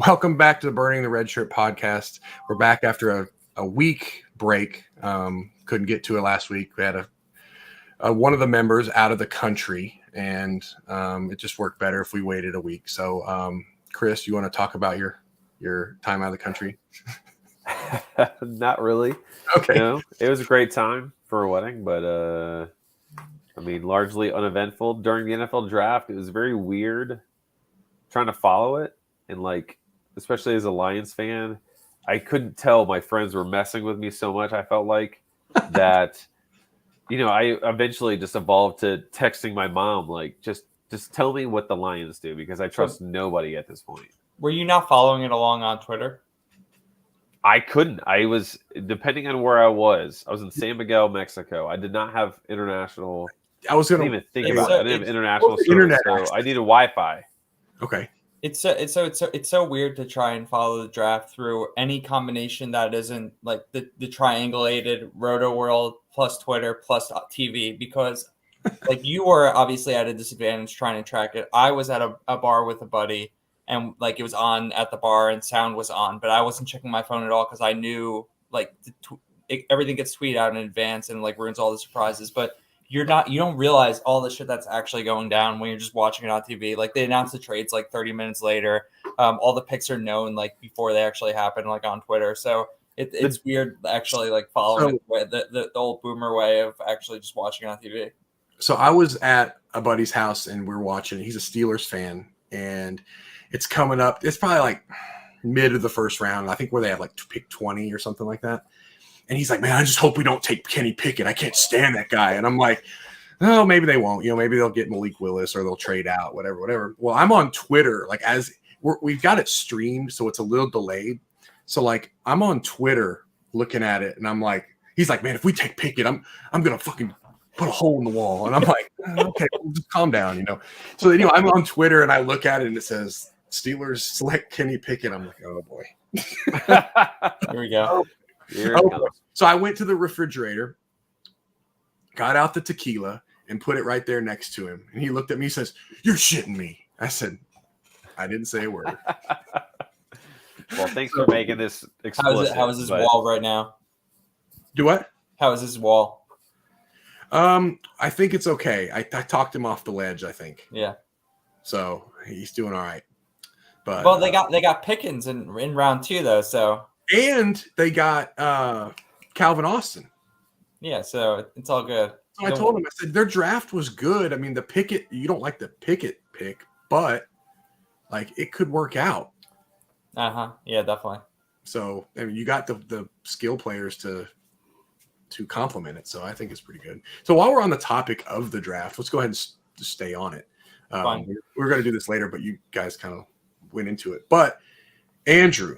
Welcome back to the Burning the Red Shirt podcast. We're back after a week break. Couldn't get to it last week. We had one of the members out of the country, and it just worked better if we waited a week. So, Chris, you want to talk about your time out of the country? Not really. Okay. It was a great time for a wedding, but largely uneventful. During the NFL draft, it was very weird trying to follow it, and especially as a Lions fan, I couldn't tell my friends were messing with me so much. I felt like that, I eventually just evolved to texting my mom, just tell me what the Lions do, because I trust nobody at this point. Were you not following it along on Twitter? I couldn't. I was, depending on where I was in San Miguel, Mexico. I did not have international. I was going to even think about it. I didn't have international service, internet so I needed Wi-Fi. Okay. It's so weird to try and follow the draft through any combination that isn't like the triangulated Roto World plus Twitter plus TV, because you were obviously at a disadvantage trying to track it. I was at a bar with a buddy, and it was on at the bar and sound was on, but I wasn't checking my phone at all because I knew everything gets tweeted out in advance and ruins all the surprises. But you don't realize all the shit that's actually going down when you're just watching it on TV. They announce the trades 30 minutes later. All the picks are known before they actually happen on Twitter. So it's weird actually following the old boomer way of actually just watching it on TV. So I was at a buddy's house and we're watching. He's a Steelers fan, and it's coming up. It's probably mid of the first round. I think where they have pick 20 or something like that. And he's like, man, I just hope we don't take Kenny Pickett. I can't stand that guy. And I'm like, oh, maybe they won't. Maybe they'll get Malik Willis or they'll trade out, whatever. Well, I'm on Twitter, we've got it streamed, so it's a little delayed. So I'm on Twitter looking at it, and I'm like, he's like, man, if we take Pickett, I'm gonna fucking put a hole in the wall. And I'm like, okay, just calm down, So I'm on Twitter and I look at it and it says Steelers select Kenny Pickett. I'm like, oh boy. Here we go. So I went to the refrigerator, got out the tequila, and put it right there next to him. And he looked at me and says, "You're shitting me." I said, "I didn't say a word." Well, thanks for making this explicit. How is his wall right now? Do what? How is his wall? I think it's okay. I talked him off the ledge, I think. Yeah. So he's doing all right. But they got Pickens in round 2 though, so. And they got Calvin Austin. Yeah, so it's all good. So I told him, I said, their draft was good. I mean, the Pickett, you don't like the Pickett pick, but it could work out. Uh-huh. Yeah, definitely. So, I mean, you got the skill players to complement it. So I think it's pretty good. So while we're on the topic of the draft, let's go ahead and just stay on it. We're going to do this later, but you guys kind of went into it. But Andrew,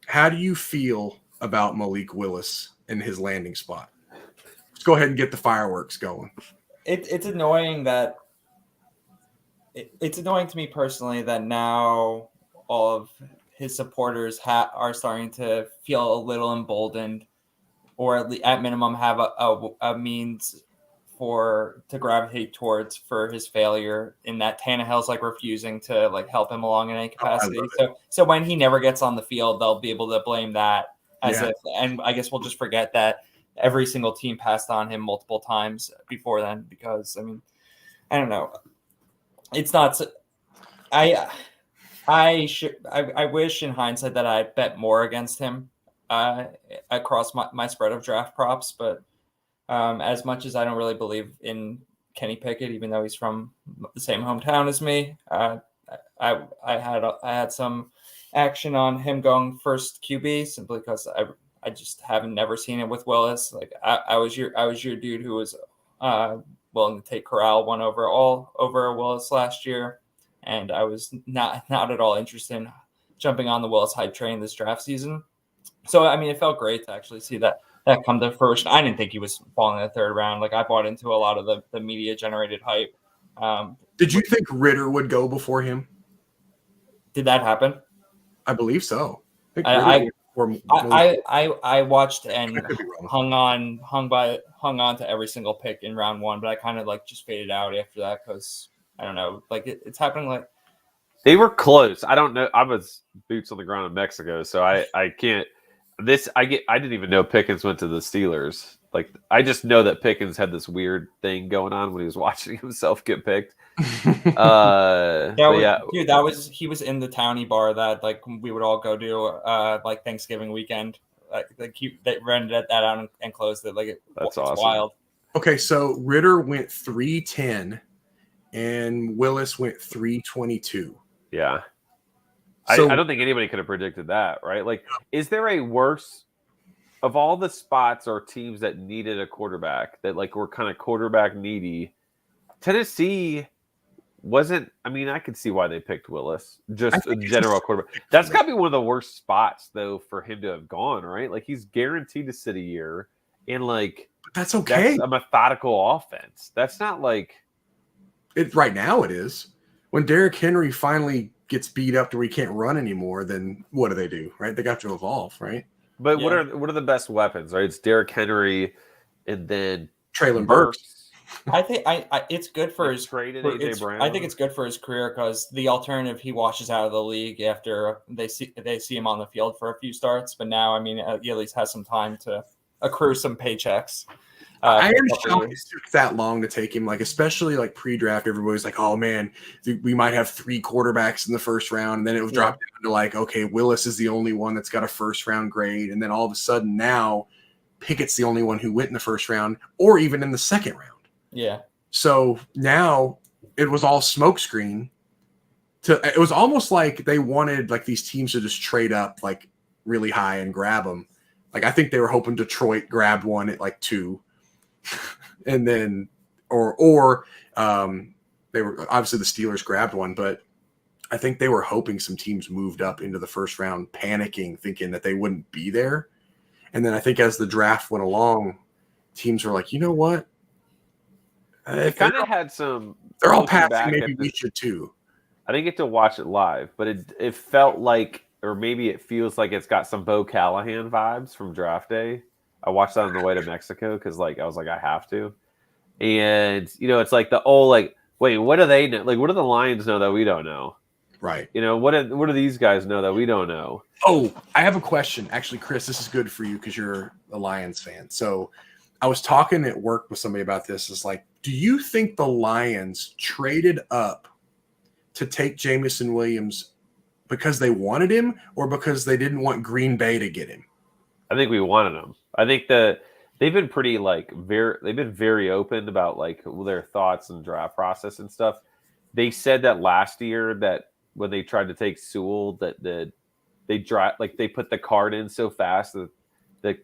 how do you feel about Malik Willis and his landing spot? Let's go ahead and get the fireworks going. It's annoying that it's annoying to me personally that now all of his supporters are starting to feel a little emboldened, or at minimum have a means to gravitate towards for his failure, in that Tannehill's refusing to help him along in any capacity. So when he never gets on the field, they'll be able to blame that and I guess we'll just forget that every single team passed on him multiple times before then, because I mean, I don't know. It's not. I wish in hindsight that I bet more against him across my spread of draft props, but as much as I don't really believe in Kenny Pickett, even though he's from the same hometown as me, I had some action on him going first QB simply because I just never seen it with Willis. I was your dude who was willing to take Corral one over Willis last year, and I was not at all interested in jumping on the Willis hype train this draft season. So I mean, it felt great to actually see that come to fruition. I didn't think he was falling in the third round. I bought into a lot of the media generated hype. Did you think Ritter would go before him? Did that happen? I believe so. I watched and hung on to every single pick in round 1, but I kind of just faded out after that because I don't know, it's happening They were close. I don't know. I was boots on the ground in Mexico, so I can't. I didn't even know Pickens went to the Steelers. Like, I just know that Pickens had this weird thing going on when he was watching himself get picked. He was in the townie bar that like we would all go to like Thanksgiving weekend. They rented that out and closed it. That's awesome. Wild. Okay, so Ritter went 310 and Willis went 322. Yeah. So, I don't think anybody could have predicted that, right? Like, is there a worse of all the spots or teams that needed a quarterback that like were kind of quarterback needy? Tennessee wasn't. I mean, I could see why they picked Willis, just a general quarterback. That's got to be one of the worst spots though for him to have gone, right? Like, he's guaranteed to sit a year, and like that's okay. That's a methodical offense. That's not like it right now. It is. When Derrick Henry finally gets beat up to where he can't run anymore, then what do? Right? They got to evolve, right? But what are the best weapons, right? It's Derrick Henry and then Traylon Burks. I think it's good for his traded AJ Brown. I think it's good for his career because the alternative, he washes out of the league after they see him on the field for a few starts. But now, I mean, he at least has some time to accrue some paychecks. I am shocked it took that long to take him, like, especially like pre-draft. Everybody's like, oh man, we might have 3 quarterbacks in the first round. And then it was dropped down to like, okay, Willis is the only one that's got a first round grade. And then all of a sudden now Pickett's the only one who went in the first round or even in the second round. Yeah. So now it was all smokescreen. It was almost like they wanted like these teams to just trade up like really high and grab them. Like, I think they were hoping Detroit grabbed one at like 2. And then they were obviously the Steelers grabbed one, but I think they were hoping some teams moved up into the first round, panicking, thinking that they wouldn't be there. And then I think as the draft went along, teams were like, you know what? It kind of had some. They're all passing. Maybe we should too. I didn't get to watch it live, but it felt like, or maybe it feels like it's got some Bo Callahan vibes from draft day. I watched that on the way to Mexico because like I was like, I have to. And it's like the old like, wait, what do they know? Like, what do the Lions know that we don't know? Right. What do these guys know that we don't know? Oh, I have a question. Actually, Chris, this is good for you because you're a Lions fan. So I was talking at work with somebody about this. It's like, do you think the Lions traded up to take Jameson Williams because they wanted him or because they didn't want Green Bay to get him? I think we wanted him. I think that they've been pretty they've been very open about like their thoughts and draft process and stuff. They said that last year that when they tried to take Sewell that they put the card in so fast that the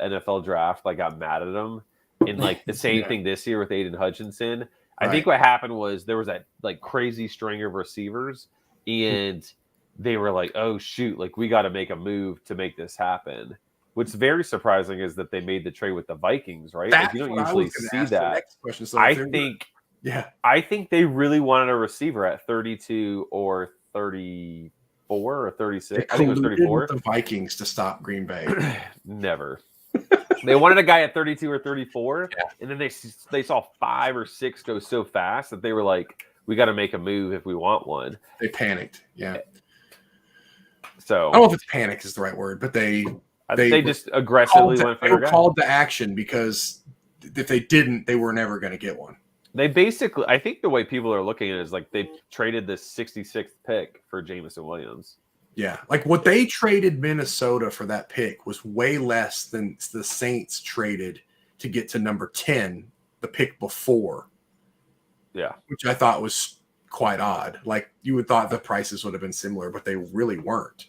NFL draft like got mad at them. And like the same thing this year with Aiden Hutchinson. I think what happened was there was that like crazy string of receivers and they were like, oh shoot, like we got to make a move to make this happen. What's very surprising is that they made the trade with the Vikings, right? Like, you don't usually see that. So I think they really wanted a receiver at 32 or 34 or 36. I think it was 34. With the Vikings to stop Green Bay. Never. They wanted a guy at 32 or 34, and then they saw 5 or 6 go so fast that they were like, we got to make a move if we want one. They panicked. Yeah. So I don't know if it's panic is the right word, but they just aggressively went for they were called to action because if they didn't, they were never going to get one. They basically, I think the way people are looking at it is like they traded this 66th pick for Jameson Williams. Yeah, like what they traded Minnesota for that pick was way less than the Saints traded to get to number 10, the pick before. Yeah, which I thought was quite odd. Like you would thought the prices would have been similar, but they really weren't.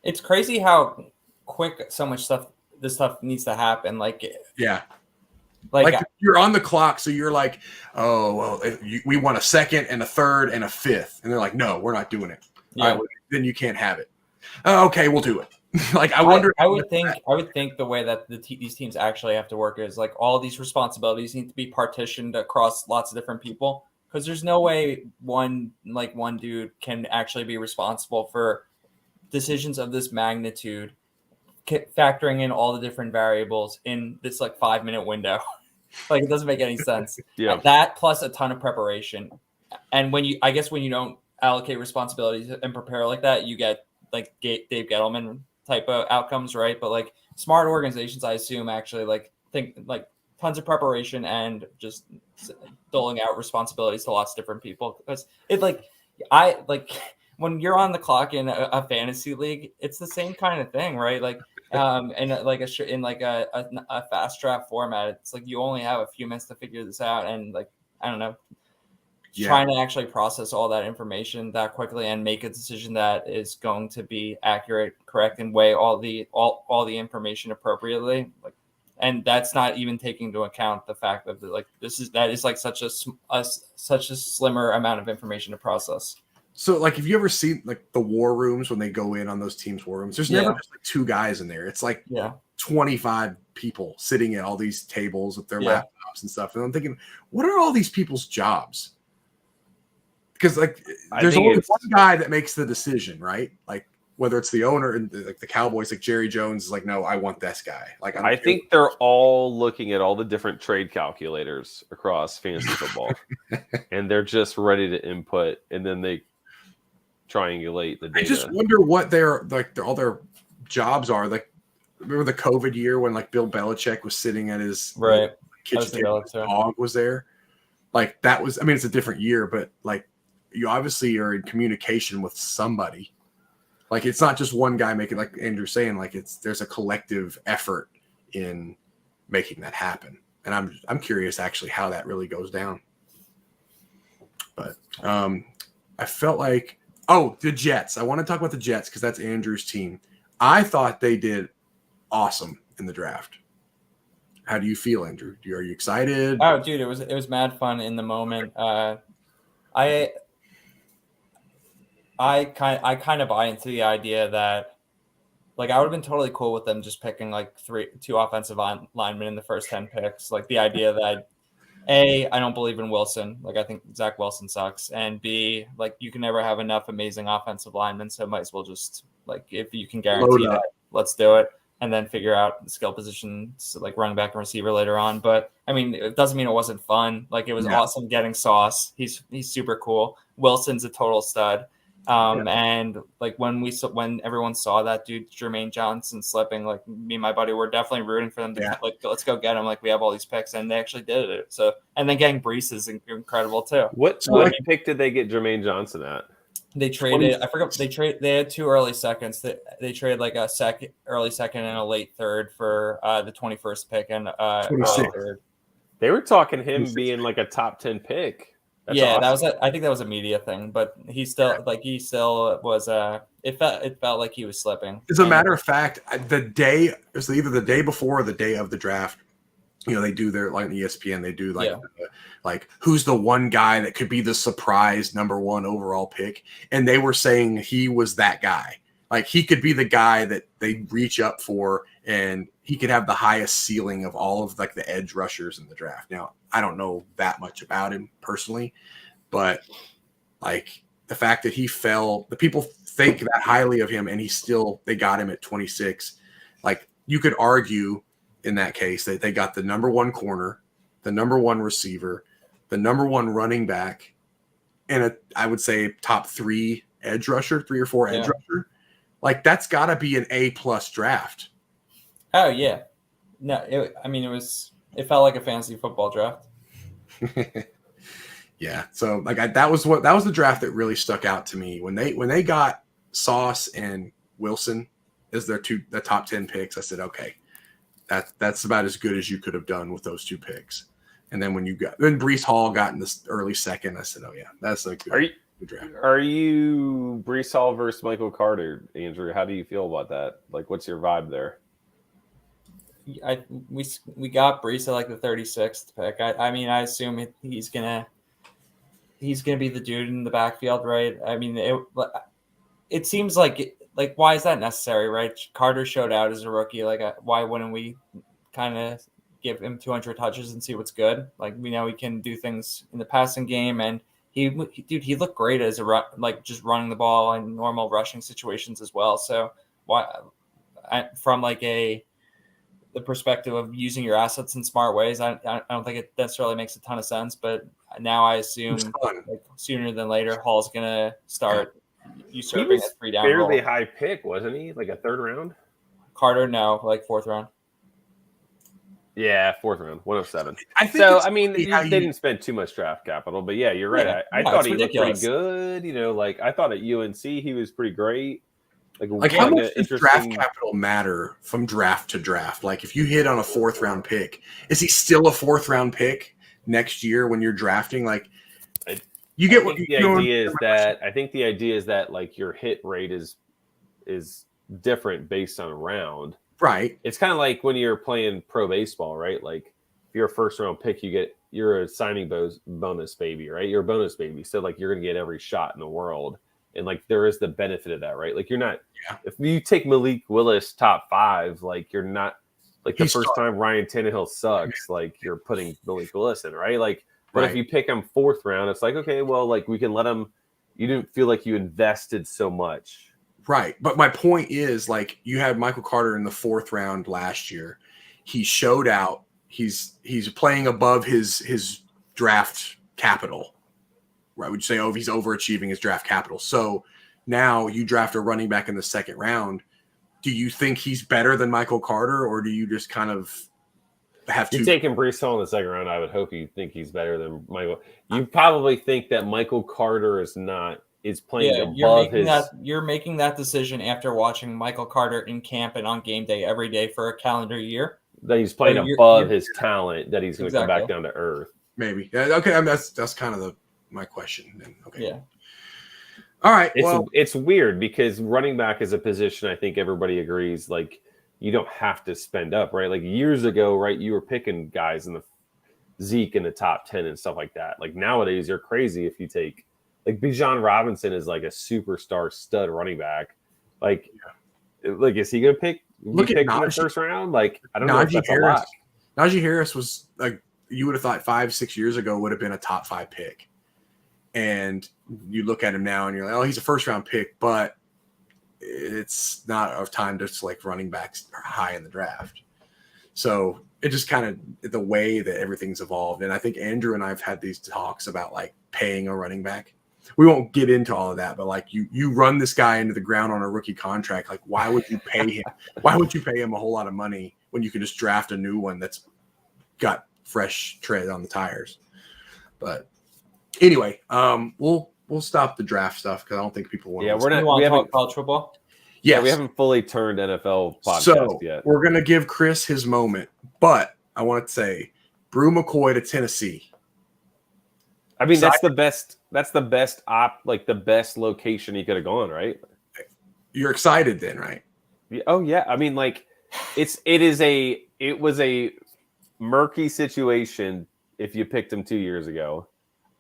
It's crazy how quick so much this stuff needs to happen. Like you're on the clock, so you're like, oh well, we want a second and a third and a fifth, and they're like, no, we're not doing it. Yeah. Right, then you can't have it. Okay, we'll do it. Like I would think the way that these teams actually have to work is like all these responsibilities need to be partitioned across lots of different people because there's no way one dude can actually be responsible for decisions of this magnitude, factoring in all the different variables in this like 5-minute window. Like it doesn't make any sense. Yeah. That plus a ton of preparation. And when you don't allocate responsibilities and prepare like that, you get like Dave Gettleman type of outcomes, right? But like smart organizations, I assume, actually like think like tons of preparation and just doling out responsibilities to lots of different people, because it like I like when you're on the clock in a fantasy league, it's the same kind of thing, right? Like and like in like a fast draft format, it's like you only have a few minutes to figure this out, and like I don't know, trying to actually process all that information that quickly and make a decision that is going to be accurate, correct, and weigh all the information appropriately. Like, and that's not even taking into account the fact that like that is like such a slimmer amount of information to process. So, like, have you ever seen like the war rooms when they go in on those teams' war rooms? There's never just like 2 guys in there. It's like 25 people sitting at all these tables with their laptops and stuff. And I'm thinking, what are all these people's jobs? Because like, there's only one guy that makes the decision, right? Like, whether it's the owner and like the Cowboys, like Jerry Jones is like, no, I want this guy. Like, I think they're all looking at all the different trade calculators across fantasy football, and they're just ready to input, and then they triangulate the data. I just wonder what all their jobs are. Like, remember the COVID year when like Bill Belichick was sitting at his kitchen table, his dog was there. Like that was, I mean, it's a different year, but like you obviously are in communication with somebody. Like it's not just one guy making, like Andrew's saying, like there's a collective effort in making that happen. And I'm curious actually how that really goes down. But I felt like, the Jets. I want to talk about the Jets because that's Andrew's team. I thought they did awesome in the draft. How do you feel, Andrew? Are you excited? Oh, dude, it was mad fun in the moment. I kind of buy into the idea that like I would have been totally cool with them just picking like 2 offensive linemen in the first 10 picks. Like the idea that I don't believe in Wilson. Like I think Zach Wilson sucks, and B, like you can never have enough amazing offensive linemen, so might as well just like if you can guarantee that, let's do it, and then figure out the skill positions like running back and receiver later on. But I mean, it doesn't mean it wasn't fun. Like it was awesome getting Sauce. He's super cool. Wilson's a total stud. And like when everyone saw that dude Jermaine Johnson slipping, like me and my buddy were definitely rooting for them to like let's go get him. Like we have all these picks, and they actually did it. So and then getting Brees is incredible too. What pick did they get Jermaine Johnson at? They traded. I forgot. They had 2 early seconds. They traded like a early second and a late third for the 21st pick and 26th. They were talking him being like a top 10 pick. That's awesome. I think that was a media thing, but he still was. It felt like he was slipping. As a matter of fact, it was either the day before or the day of the draft. You know, they do their like ESPN. They do like who's the one guy that could be the surprise number 1 overall pick, and they were saying he was that guy. Like he could be the guy that they reach up for, and he could have the highest ceiling of all of like the edge rushers in the draft. Now, I don't know that much about him personally, but like the fact that he fell, the people think that highly of him, and they got him at 26. Like you could argue in that case that they got the number 1 corner, the number 1 receiver, the number 1 running back, and I would say top 3 edge rusher, 3 or 4 edge rusher. Like that's got to be an A+ draft. Oh yeah, no, it felt like a fantasy football draft. Yeah, so like that was the draft that really stuck out to me when they got Sauce and Wilson as the top 10 picks. I said, okay, that's about as good as you could have done with those 2 picks. And then when Breece Hall got in this early second, I said, oh yeah, that's a good draft. Are you Breece Hall versus Michael Carter, Andrew? How do you feel about that? Like, what's your vibe there? We got Breece at like the 36th pick. I mean, I assume he's gonna be the dude in the backfield, right? I mean, it seems like why is that necessary, right? Carter showed out as a rookie. Like, why wouldn't we kind of give him 200 touches and see what's good? Like, we know he can do things in the passing game, and he looked great as just running the ball in normal rushing situations as well. So from the perspective of using your assets in smart ways, I don't think it necessarily makes a ton of sense, but now I assume It's fun. like sooner than later, Hall's gonna start He usurping was a 3-down fairly role. high pick, wasn't he? Like a third round? Carter, no, like 4th round. Yeah, 4th round, 107. I think So, it's I mean, funny they how you- didn't spend too much draft capital, but yeah, you're right. Yeah, I no, thought it's he looked pretty ridiculous. good. You know, like I thought at UNC he was pretty great. Like how much does draft capital matter from draft to draft? Like if you hit on a 4th round pick, is he still a 4th round pick next year when you're drafting? Like you get what the idea is that I think the idea is that like your hit rate is different based on round. Right. It's kind of like when you're playing pro baseball, right? Like if you're a 1st round pick, you're a signing bonus baby, right? You're a bonus baby. So like you're gonna get every shot in the world. And like there is the benefit of that, right? Like you're not if you take Malik Willis top 5, like you're not like the first time Ryan Tannehill sucks, like you're putting Malik Willis in, right? Like but if you pick him 4th round, it's like, okay, well, like we can let him you didn't feel like you invested so much. Right. But my point is like you had Michael Carter in the 4th round last year. He showed out. He's playing above his draft capital. Right. Would you say, he's overachieving his draft capital? So now you draft a running back in the 2nd round. Do you think he's better than Michael Carter, or do you just kind of have to? You're taking Breece Hall in the 2nd round. I would hope you think he's better than Michael. You probably think that Michael Carter is playing above You're making that decision after watching Michael Carter in camp and on game day every day for a calendar year. That he's playing above his talent. That he's going to come back down to earth. Maybe. Okay. I mean, that's kind of my question. Then. Okay. Yeah. All right. It's weird because running back is a position I think everybody agrees like you don't have to spend up, right? Like years ago, right? You were picking guys in the Zeke in the top 10 and stuff like that. Like nowadays, you're crazy if you take like Bijan Robinson is like a superstar stud running back. Like is he going to pick? Look at in the 1st round. Like I don't know if that's Harris. a lot. Najee Harris was like you would have thought 5-6 years ago would have been a top 5 pick. And you look at him now and you're like, oh, he's a 1st round pick, but it's not a time to select running backs high in the draft. So it just kind of the way that everything's evolved. And I think Andrew and I have had these talks about like paying a running back. We won't get into all of that, but like you run this guy into the ground on a rookie contract. Like, why would you pay him? Why would you pay him a whole lot of money when you can just draft a new one that's got fresh tread on the tires? But anyway, we'll stop the draft stuff because I don't think people want. Yeah, we haven't college football. Yes. Yeah, we haven't fully turned NFL podcast so yet. We're gonna give Chris his moment, but I want to say, Bru McCoy to Tennessee. I mean, that's the best. That's the best like the best location he could have gone, right? You're excited then, right? Oh yeah. I mean, like it was a murky situation if you picked him 2 years ago.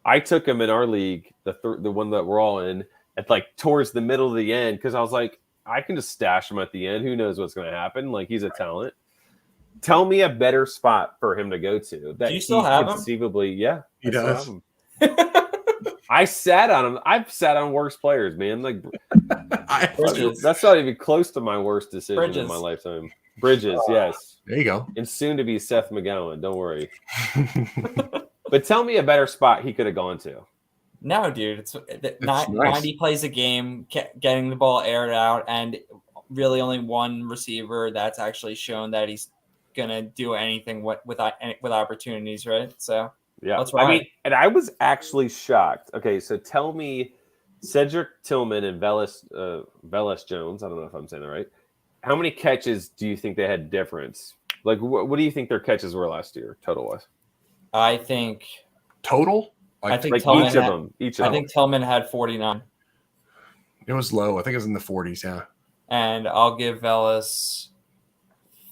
I took him in our league, the one that we're all in, at like towards the middle of the end because I was like, I can just stash him at the end. Who knows what's going to happen? Like he's a talent. Tell me a better spot for him to go to. That do you still have him? Conceivably, yeah, he does. I sat on him. I've sat on worse players, man. Like that's not even close to my worst decision in my lifetime. Bridges, yes. There you go. And soon to be Seth McGowan. Don't worry. But tell me a better spot he could have gone to. No, dude. It's 90 plays a game, getting the ball aired out, and really only one receiver that's actually shown that he's gonna do anything with opportunities, right? So yeah, that's right. I mean, and I was actually shocked. Okay, so tell me, Cedric Tillman and Velus Jones. I don't know if I'm saying that right. How many catches do you think they had difference? Like, what do you think their catches were last year, total wise? I think total. I think like Tillman each of them. I think Tillman had 49. It was low. I think it was in the 40s. Yeah. And I'll give Velus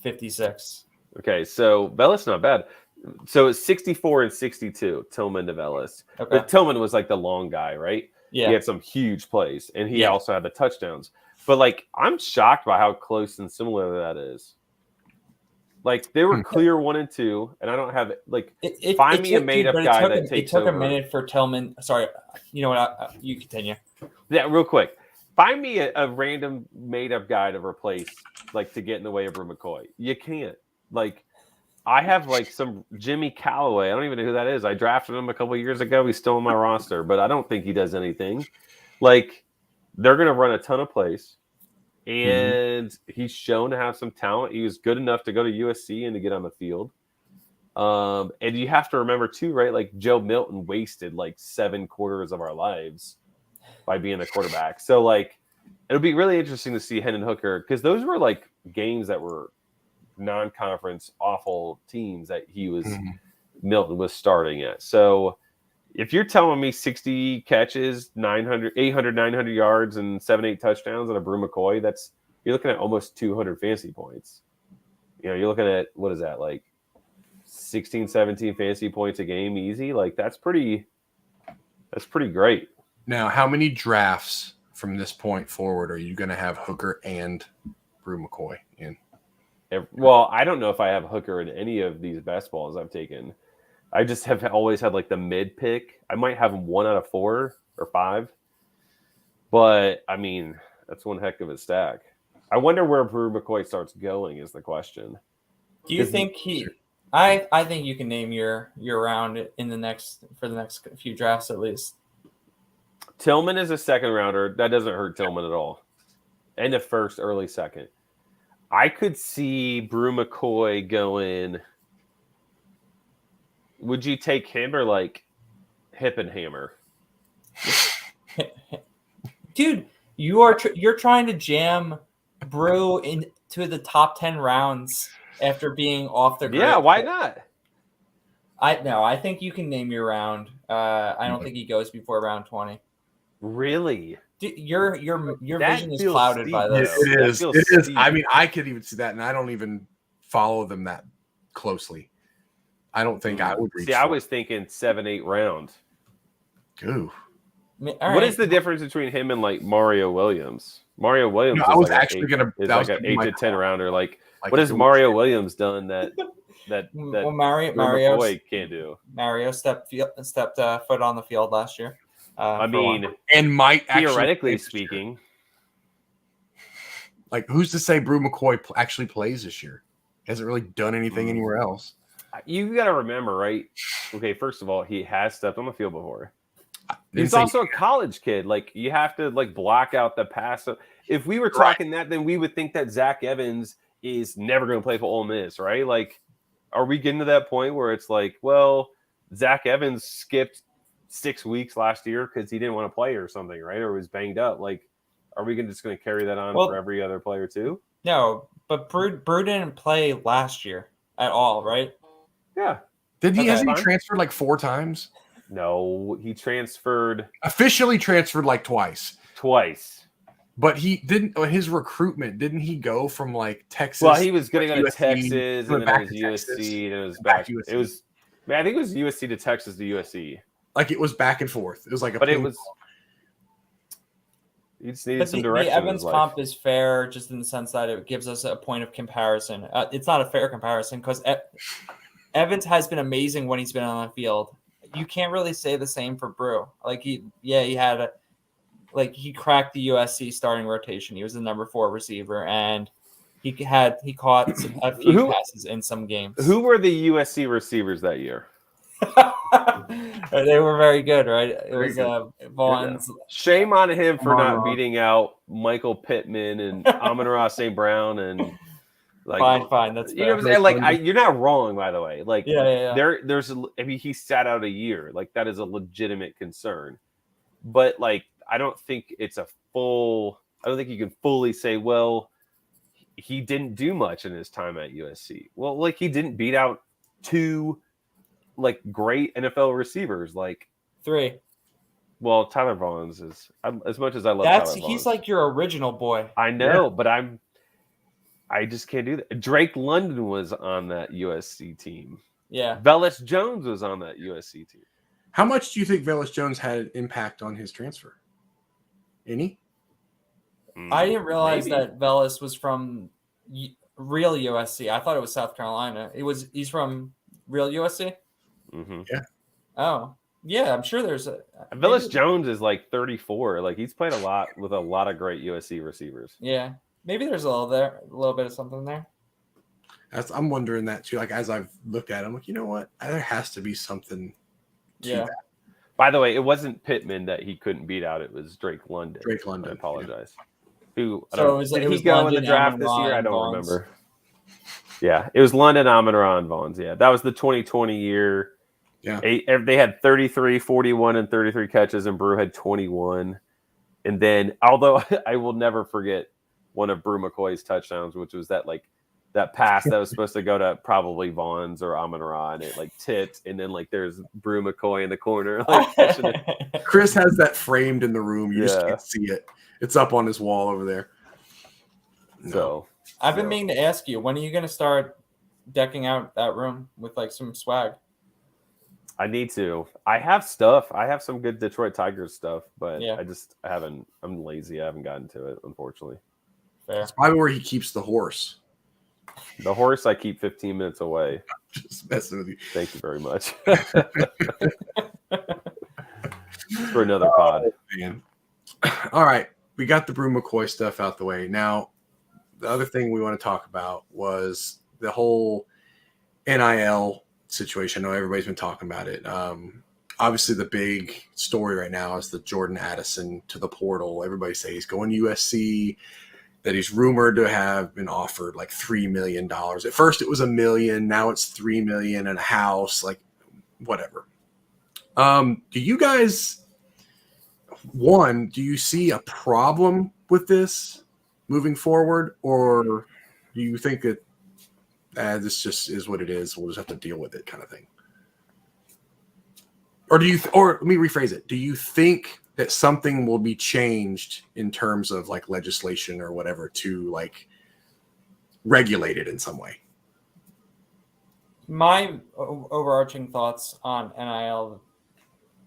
56. Okay, so Velus not bad. So it's 64 and 62. Tillman to Velus. Okay. But Tillman was like the long guy, right? Yeah. He had some huge plays, and he also had the touchdowns. But like, I'm shocked by how close and similar that is. Like they were clear 1 and 2, and I don't have like. Find me a made-up guy that takes over. It took a minute for Tillman. Sorry, you know what? You continue. Yeah, real quick. Find me a random made-up guy to replace, like to get in the way of Bru McCoy. You can't. Like I have like some Jimmy Callaway. I don't even know who that is. I drafted him a couple years ago. He's still on my roster, but I don't think he does anything. Like, they're going to run a ton of plays, and he's shown to have some talent. He was good enough to go to USC and to get on the field. And you have to remember too, right? Like, Joe Milton wasted like 7 quarters of our lives by being a quarterback. So like, it'll be really interesting to see Hendon Hooker, because those were like games that were non-conference awful teams that he was Milton was starting at. So if you're telling me 60 catches, 900 yards and 7-8 touchdowns on a Bru McCoy, you're looking at almost 200 fantasy points. You're looking at, what is that, like 16, 17 fantasy points a game easy? Like, that's pretty great. Now, how many drafts from this point forward are you going to have Hooker and Bru McCoy in? Well, I don't know if I have Hooker in any of these best balls I've taken. I just have always had like the mid pick. I might have him 1 out of 4 or 5. But, I mean, that's one heck of a stack. I wonder where Bru McCoy starts going is the question. Do you think I think you can name your round for the next few drafts at least. Tillman is a second rounder. That doesn't hurt Tillman at all. And the first, early second. I could see Bru McCoy going. Would you take him or like Hippenhammer? Dude, you're trying to jam Bru into the top 10 rounds after being off the grid. Yeah, why not? I think you can name your round. I don't think he goes before round 20. Really? Dude, your vision is clouded by this. It is. I mean, I could even see that, and I don't even follow them that closely. I don't think I would reach. See, I was thinking 7-8 round. Ooh. What is the difference between him and like Mario Williams? Mario Williams. I was actually going to. Is like an 8 to 10 rounder. Like what has Mario Williams done that Mario McCoy can't do? Mario stepped foot on the field last year. I mean, and might theoretically speaking, like who's to say Bru McCoy actually plays this year? He hasn't really done anything anywhere else. You got to remember, right? Okay, first of all, he has stepped on the field before. He's also a college kid. Like, you have to like block out the pass. If we were talking that, then we would think that Zach Evans is never going to play for Ole Miss, right? Like, are we getting to that point where it's like, well, Zach Evans skipped 6 weeks last year because he didn't want to play or something, right? Or was banged up. Like, are we just going to carry that on for every other player too? No, but Bru didn't play last year at all, right? Yeah. Hasn't he transferred like 4 times? No, he officially transferred like twice. But he didn't. His recruitment, didn't he go from like Texas? Well, he was going to go to Texas, and then it was USC, and it was back. It was, I think it was USC to Texas to USC. Like it was back and forth. It was like he just needed some direction. The Evans comp is fair, just in the sense that it gives us a point of comparison. It's not a fair comparison because Evans has been amazing when he's been on the field. You can't really say the same for Bru. Like he cracked the USC starting rotation. He was the number 4 receiver, and he caught a few passes in some games. Who were the USC receivers that year? They were very good, right? It was Vaughn's. Shame on him for not beating out Michael Pittman and Amon-Ra St. Brown and. Like, fine. That's fair. You know what I'm saying? Like, you're not wrong, by the way. Like, yeah. He sat out a year. Like, that is a legitimate concern. But like, I don't think you can fully say, well, he didn't do much in his time at USC. Well, like, he didn't beat out 2 like great NFL receivers, like 3. Well, Tyler Vaughns is as much as I love. Tyler Vaughns. He's like your original boy. I know, but I just can't do that. Drake London was on that USC team. Yeah. Velus Jones was on that USC team. How much do you think Velus Jones had an impact on his transfer? Any? I didn't realize that Velus was from real USC. I thought it was South Carolina. He's from real USC? Mm-hmm. Yeah. Oh. Yeah, I'm sure there's Velus Jones is like 34. Like, he's played a lot with a lot of great USC receivers. Yeah. Maybe there's a little bit of something there. I'm wondering that too. Like as I've looked at it, I'm like, you know what? There has to be something to that. By the way, it wasn't Pittman that he couldn't beat out. It was Drake London. Drake London. I apologize. Yeah. Who? It was go London, in the draft this Amon-Ra, year? I and don't Vaughns. remember. Yeah, it was London, Amon-Ra, and Vaughns. Yeah, that was the 2020 year. Yeah. They had 33, 41, and 33 catches, and Bru had 21. And then, although I will never forget one of Bru McCoy's touchdowns, which was that pass that was supposed to go to probably Vaughns or Amon-Ra, and it like tipped, and then like there's Bru McCoy in the corner like catching it. Chris has that framed in the room. You just can't see it. It's up on his wall over there. So I've been meaning to ask you, when are you going to start decking out that room with like some swag? I need to. I have stuff. I have some good Detroit Tigers stuff, but Yeah. I haven't. I'm lazy. I haven't gotten to it, unfortunately. Fair. It's probably where he keeps the horse. The horse I keep 15 minutes away. Just messing with you. Thank you very much. For another pod. Man. All right. We got the Bru McCoy stuff out the way. Now, the other thing we want to talk about was the whole NIL situation. I know everybody's been talking about it. Obviously, the big story right now is the Jordan Addison to the portal. Everybody say he's going to USC, that he's rumored to have been offered like $3 million. At first, it was $1 million. Now it's $3 million and a house, like whatever. Do you guys, do you see a problem with this moving forward, or do you think that this just is what it is? We'll just have to deal with it, kind of thing. Or let me rephrase it. Do you think that something will be changed in terms of like legislation or whatever to like regulate it in some way? My overarching thoughts on NIL.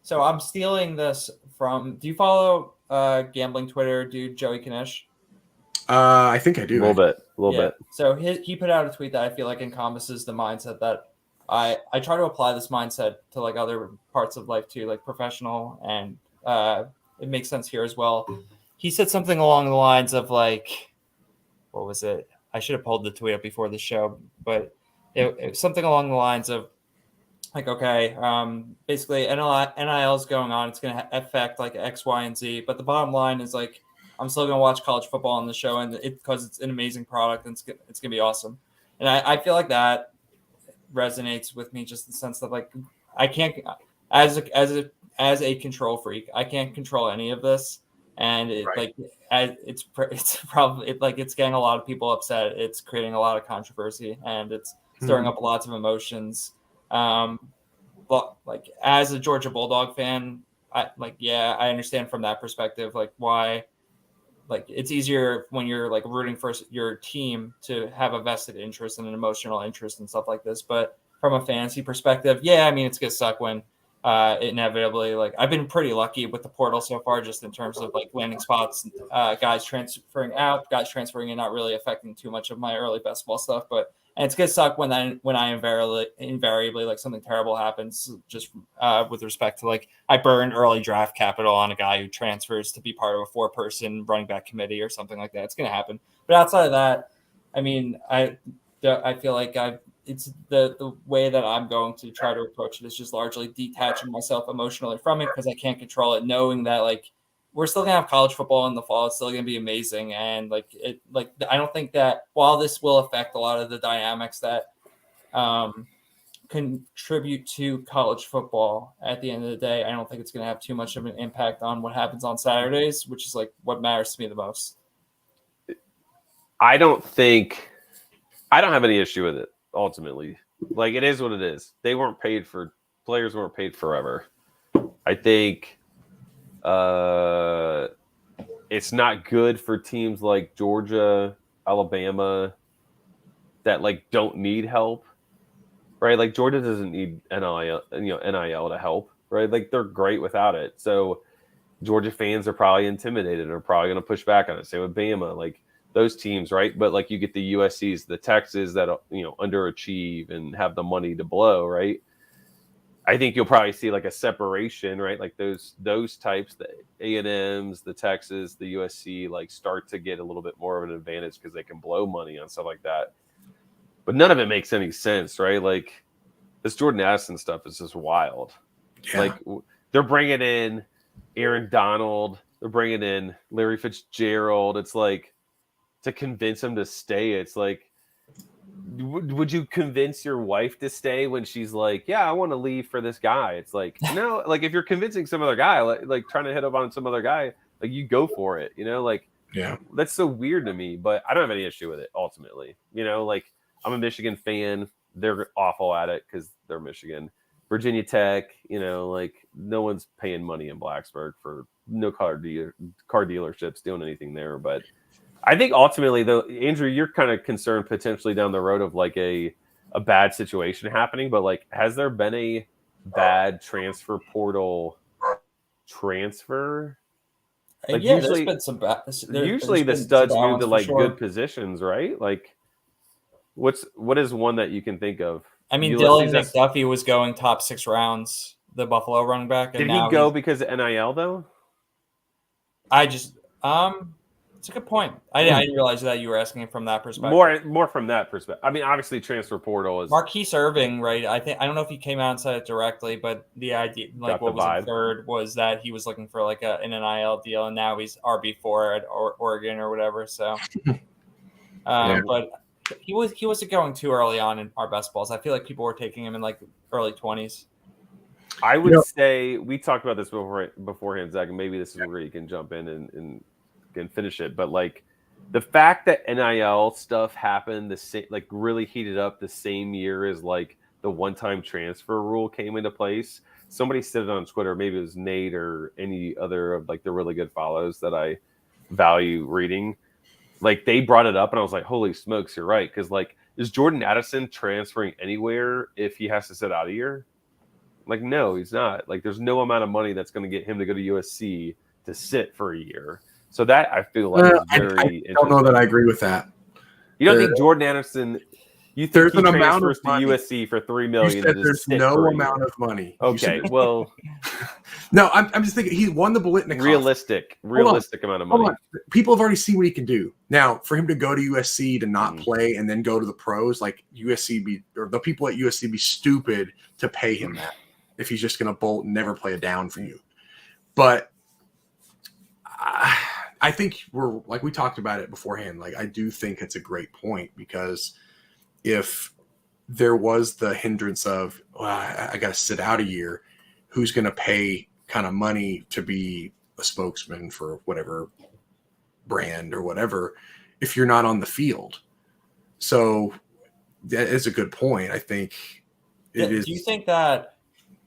So I'm stealing this from. Do you follow gambling Twitter dude Joey Kanish? I think I do. A little bit. So he put out a tweet that I feel like encompasses the mindset that I try to apply this mindset to like other parts of life too, like professional, and it makes sense here as well. He said something along the lines of like, what was it? I should have pulled the tweet up before the show, but it was something along the lines of like, okay, basically NIL is going on. It's going to affect like X, Y, and Z. But the bottom line is like, I'm still going to watch college football on the show, and because it's an amazing product and it's going to be awesome. And I feel like that resonates with me, just in the sense that like I can't, as a control freak, I can't control any of this, and it's probably like it's getting a lot of people upset. It's creating a lot of controversy, and it's stirring up lots of emotions. But like as a Georgia Bulldog fan, I understand from that perspective like why. Like it's easier when you're like rooting for your team to have a vested interest and an emotional interest and stuff like this. But from a fantasy perspective, yeah, I mean, it's going to suck when it inevitably, like I've been pretty lucky with the portal so far, just in terms of like landing spots, guys transferring out, guys transferring in, not really affecting too much of my early best ball stuff. And it's going to suck when I invariably like something terrible happens, just with respect to like I burned early draft capital on a guy who transfers to be part of a 4-person running back committee or something like that. It's going to happen. But outside of that, I mean, I feel like it's the way that I'm going to try to approach it is just largely detaching myself emotionally from it, because I can't control it, knowing that like we're still gonna have college football in the fall. It's still gonna be amazing, and I don't think that while this will affect a lot of the dynamics that contribute to college football, at the end of the day, I don't think it's gonna have too much of an impact on what happens on Saturdays, which is like what matters to me the most. I don't have any issue with it. Ultimately, like it is what it is. Players weren't paid forever. I think it's not good for teams like Georgia, Alabama that like don't need help, right? Like Georgia doesn't need NIL to help, right? Like they're great without it. So Georgia fans are probably intimidated and are probably going to push back on it. Same with Bama, like those teams, right? But like you get the USCs, the Texas that underachieve and have the money to blow, right? I think you'll probably see like a separation, right? Like those types, the A&Ms, the Texas, the USC, like start to get a little bit more of an advantage because they can blow money on stuff like that. but none of it makes any sense, right? Like this Jordan Addison stuff is just wild. Yeah. Like they're bringing in Aaron Donald, they're bringing in Larry Fitzgerald. It's like to convince him to stay. It's like, would you convince your wife to stay when she's like, yeah, I want to leave for this guy? It's like, no, like if you're convincing some other guy, like trying to hit up on some other guy, like you go for it, you know, like, yeah, that's so weird to me, but I don't have any issue with it ultimately. You know, like I'm a Michigan fan. They're awful at it because they're Michigan. Virginia Tech, you know, like no one's paying money in Blacksburg for no car dealerships doing anything there, but I think ultimately, though, Andrew, you're kind of concerned potentially down the road of like a bad situation happening. But like, has there been a bad transfer portal transfer? Like yeah, usually, there's been some bad. usually the studs move to like good positions, right? Like, what is one that you can think of? I mean, Ulysses Dylan McDuffie was going top 6 rounds, the Buffalo running back. And did now he go because of NIL though? I just it's a good point. I didn't realize that you were asking it from that perspective. More from that perspective. I mean, obviously, transfer portal is Marquise Irving, right? I don't know if he came out and said it directly, but the idea, like what was inferred, was that he was looking for like an NIL deal, and now he's RB4 at Oregon or whatever. So, but he wasn't going too early on in our best balls. I feel like people were taking him in like early 20s. I would say we talked about this beforehand, Zach, and maybe this is where you can jump in and finish it. But like the fact that NIL stuff happened the same, like really heated up the same year as like the one-time transfer rule came into place. Somebody said it on Twitter, maybe it was Nate or any other of like the really good follows that I value reading. Like they brought it up and I was like, holy smokes, you're right. Because like, is Jordan Addison transferring anywhere if he has to sit out a year? Like, no, he's not. Like, there's no amount of money that's going to get him to go to USC to sit for a year. So that I feel like is very I don't know that I agree with that. You don't think Jordan Anderson? You think he transfers to USC for $3 million? You said there's no amount of money. Okay, well, no, I'm just thinking he won the Biletnikoff. Realistic amount of money. People have already seen what he can do. Now, for him to go to USC to not play and then go to the pros, like the people at USC be stupid to pay him that if he's just going to bolt and never play a down for you. But I think we're like we talked about it beforehand. Like I do think it's a great point because if there was the hindrance of I got to sit out a year, who's going to pay kind of money to be a spokesman for whatever brand or whatever if you're not on the field? So that is a good point. I think it is. Do you think that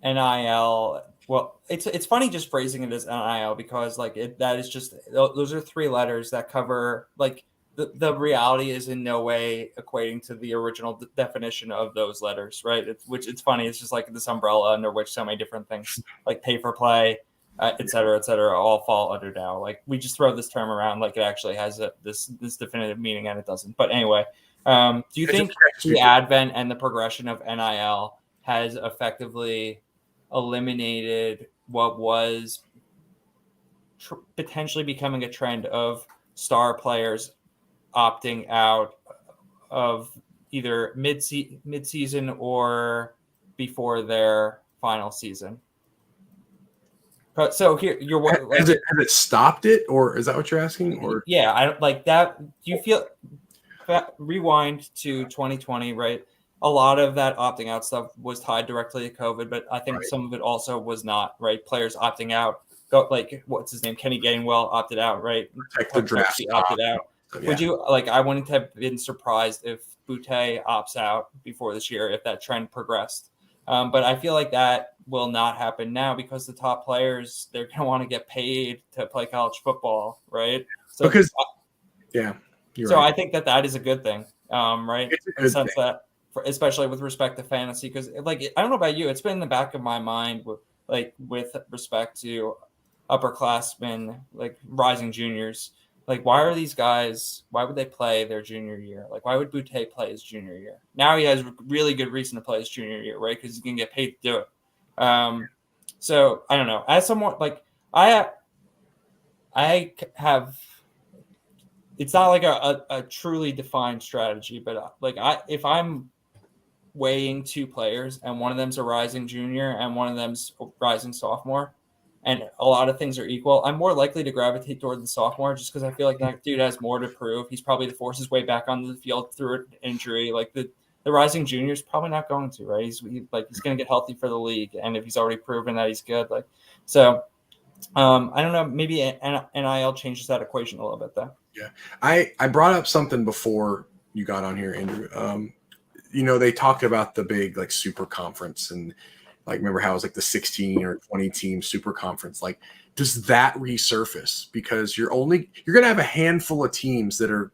NIL? Well, it's funny just phrasing it as NIL because like that is just those are 3 letters that cover like the reality is in no way equating to the original definition of those letters, right? Which it's funny. It's just like this umbrella under which so many different things like pay for play, et cetera, all fall under now. Like we just throw this term around like it actually has this definitive meaning and it doesn't. But anyway, do you think the advent and the progression of NIL has effectively eliminated what was potentially becoming a trend of star players opting out of either mid-season or before their final season? So here you're like, has it stopped it, or is that what you're asking? Or yeah, I don't like that. Do you feel rewind to 2020, right? A lot of that opting out stuff was tied directly to COVID, but I think some of it also was not, right? Players opting out, like what's his name, Kenny Gainwell opted out, right? Protect the draft opted out. So, yeah. Would you like? I wouldn't have been surprised if Boutte opts out before this year if that trend progressed. But I feel like that will not happen now because the top players, they're going to want to get paid to play college football, right? So because yeah, so right. I think that is a good thing, right? In the sense that, especially with respect to fantasy, because like I don't know about you, it's been in the back of my mind with respect to upperclassmen, like rising juniors. Like, why are these guys? Why would they play their junior year? Like, why would Boutte play his junior year? Now he has really good reason to play his junior year, right? Because he's gonna get paid to do it. So I don't know. As someone like I have it's not like a truly defined strategy, but like if I'm weighing two players and one of them's a rising junior and one of them's a rising sophomore, and a lot of things are equal, I'm more likely to gravitate toward the sophomore just because I feel like that dude has more to prove. He's probably to force his way back onto the field through an injury. Like the rising junior is probably not going to, right? He's going to get healthy for the league, and if he's already proven that he's good, like so. I don't know. Maybe NIL changes that equation a little bit, though. Yeah, I brought up something before you got on here, Andrew. They talked about the big like super conference and like remember how it was like the 16 or 20 team super conference. Like, does that resurface? Because you're gonna have a handful of teams that are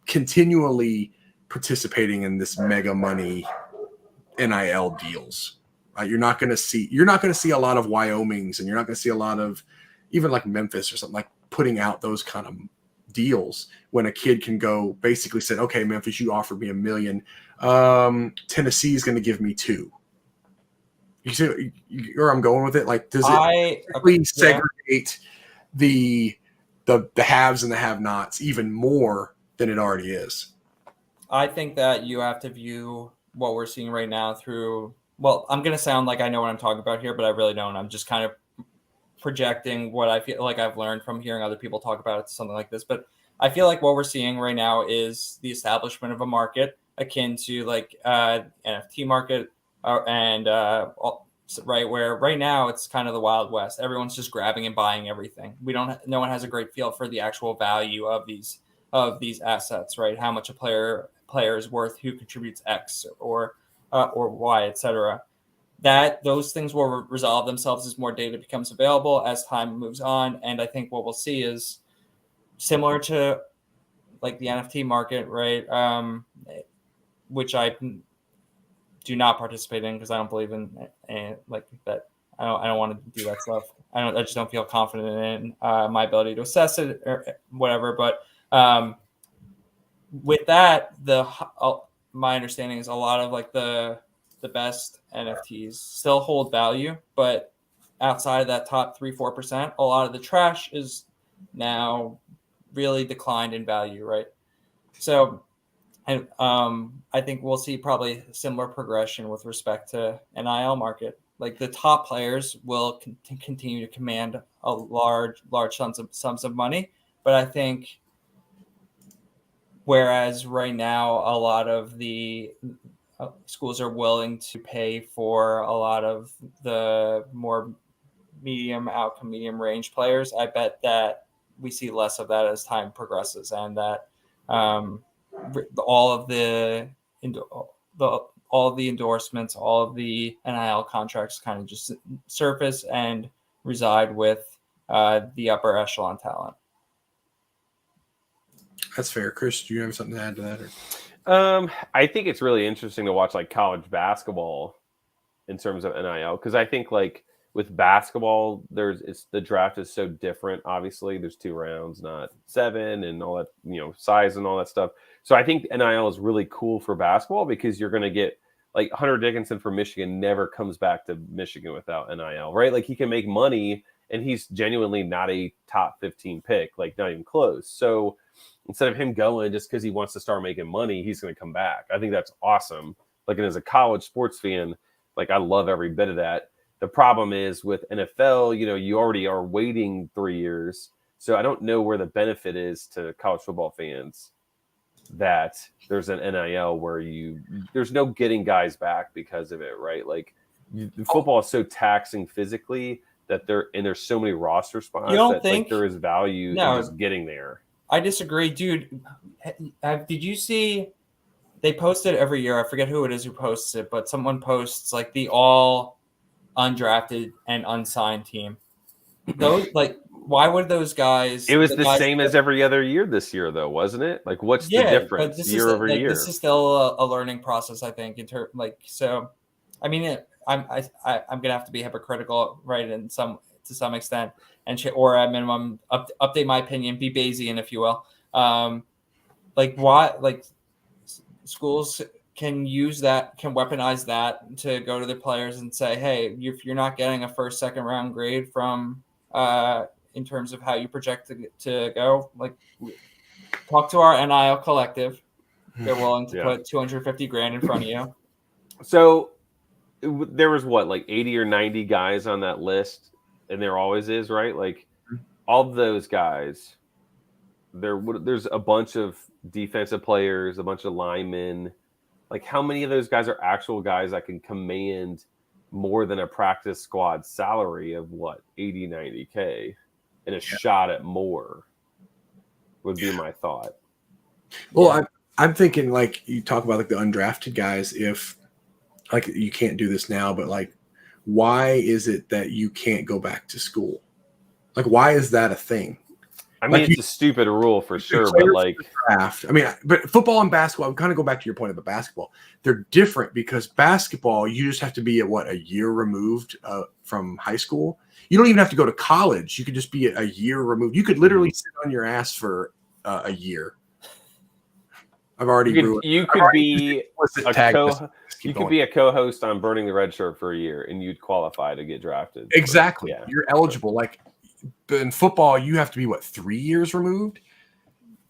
continually participating in this mega money NIL deals. You're not going to see a lot of Wyomings, and you're not going to see a lot of even like Memphis or something like putting out those kind of deals when a kid can go basically say, okay, Memphis, you offered me $1 million. Tennessee is going to give me $2 million. You see where I'm going with it? Like, does it segregate the haves and the have-nots even more than it already is? I think that you have to view what we're seeing right now through. Well, I'm going to sound like I know what I'm talking about here, but I really don't. I'm just kind of projecting what I feel like I've learned from hearing other people talk about it, something like this. But I feel like what we're seeing right now is the establishment of a market akin to like NFT market right where right now it's kind of the Wild West. Everyone's just grabbing and buying everything. No one has a great feel for the actual value of these assets, right? How much a player is worth, who contributes X or Y, etc. That those things will resolve themselves as more data becomes available as time moves on. And I think what we'll see is similar to like the NFT market, right? Which I do not participate in because I don't believe in like that. I don't want to do that stuff. I just don't feel confident in my ability to assess it or whatever. But with that, my understanding is a lot of like the best NFTs still hold value, but outside of that top 3-4%, a lot of the trash is now really declined in value, right? So, and I think we'll see probably similar progression with respect to NIL market. Like the top players will continue to command a large sums of money, but I think whereas right now a lot of the schools are willing to pay for a lot of the more medium range players, I bet that we see less of that as time progresses, and that all of the endorsements, all of the NIL contracts kind of just surface and reside with the upper echelon talent. That's fair. Chris, do you have something to add to that? Or? I think it's really interesting to watch like college basketball in terms of NIL, because I think like with basketball, the draft is so different. Obviously, there's 2 rounds, not 7, and all that, size and all that stuff. So I think NIL is really cool for basketball because you're going to get like Hunter Dickinson from Michigan never comes back to Michigan without NIL, right? Like he can make money, and he's genuinely not a top 15 pick, like not even close. So instead of him going just because he wants to start making money, he's going to come back. I think that's awesome. Like, and as a college sports fan, like I love every bit of that. The problem is with NFL, you already are waiting 3 years. So I don't know where the benefit is to college football fans that there's an NIL where there's no getting guys back because of it, right? Like football is so taxing physically that there's so many roster spots that there is value in just getting there. I disagree, dude. Did you see they post it every year? I forget who it is who posts it, but someone posts like the all undrafted and unsigned team. Those like, why would those guys? It was the same as every other year this year, though, wasn't it? Like, what's the difference year over year? This is still a learning process, I think. So, I mean, I'm gonna have to be hypocritical, right? To some extent, or at minimum, update my opinion, be Bayesian, if you will. Schools can use that, can weaponize that to go to their players and say, hey, if you're not getting a first, second round grade from in terms of how you project to go, like talk to our NIL collective. They're willing to put 250 grand in front of you. So there was like 80 or 90 guys on that list, and there always is, right? Like all of those guys, there's a bunch of defensive players, a bunch of linemen. Like how many of those guys are actual guys that can command more than a practice squad salary of 80, 90K and a shot at more would be my thought. Well, I'm thinking like you talk about like the undrafted guys, if like you can't do this now, but like why is it that you can't go back to school? Like why is that a thing? I mean, it's a stupid rule for sure, but like draft. I mean, but football and basketball, I'm kind of go back to your point of the basketball. They're different because basketball, you just have to be a year removed from high school. You don't even have to go to college. You could just be a year removed. You could literally sit on your ass for a year. I've already you could be a co-host on Burning the Red Shirt for a year, and you'd qualify to get drafted. Exactly. You're eligible. Like in football, you have to be 3 years removed.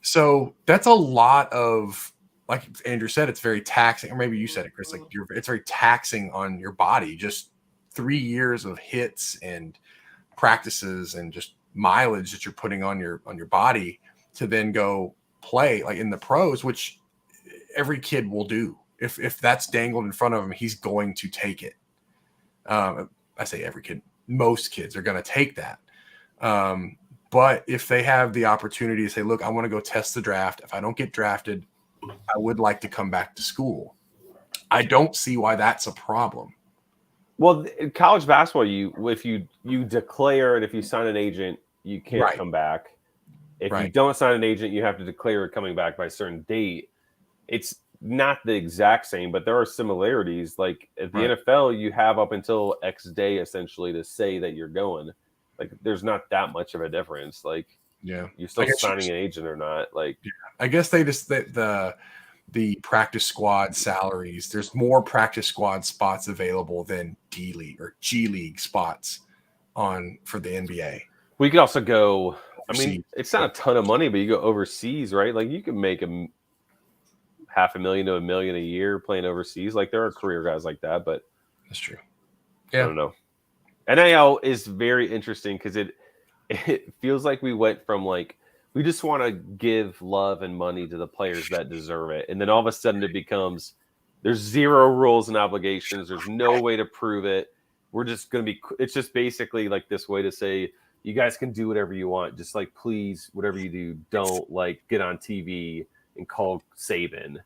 So that's a lot of, like Andrew said, it's very taxing. Or maybe you said it, Chris. Like it's very taxing on your body. Just 3 years of hits and practices and just mileage that you're putting on your body to then go play like in the pros, which every kid will do. If that's dangled in front of him, he's going to take it. I say every kid, most kids are going to take that. But if they have the opportunity to say, look, I want to go test the draft. If I don't get drafted, I would like to come back to school. I don't see why that's a problem. Well, in college basketball, if you declare and if you sign an agent, you can't come back. If you don't sign an agent, you have to declare coming back by a certain date. It's not the exact same, but there are similarities. Like at the NFL, you have up until X day essentially to say that you're going. Like there's not that much of a difference. Like you're still signing an agent or not. Like I guess they just the practice squad salaries. There's more practice squad spots available than D League or G League spots for the NBA. We could also go. I mean, it's not a ton of money, but you go overseas, right? Like you can make $500,000 to $1 million a year playing overseas. Like there are career guys like that, but that's true. I don't know. NIL is very interesting because it feels like we went from like we just want to give love and money to the players that deserve it, and then all of a sudden it becomes there's zero rules and obligations. There's no way to prove it. We're just going to be. It's just basically like this way to say. You guys can do whatever you want. Just like, please, whatever you do, don't like get on TV and call Saban.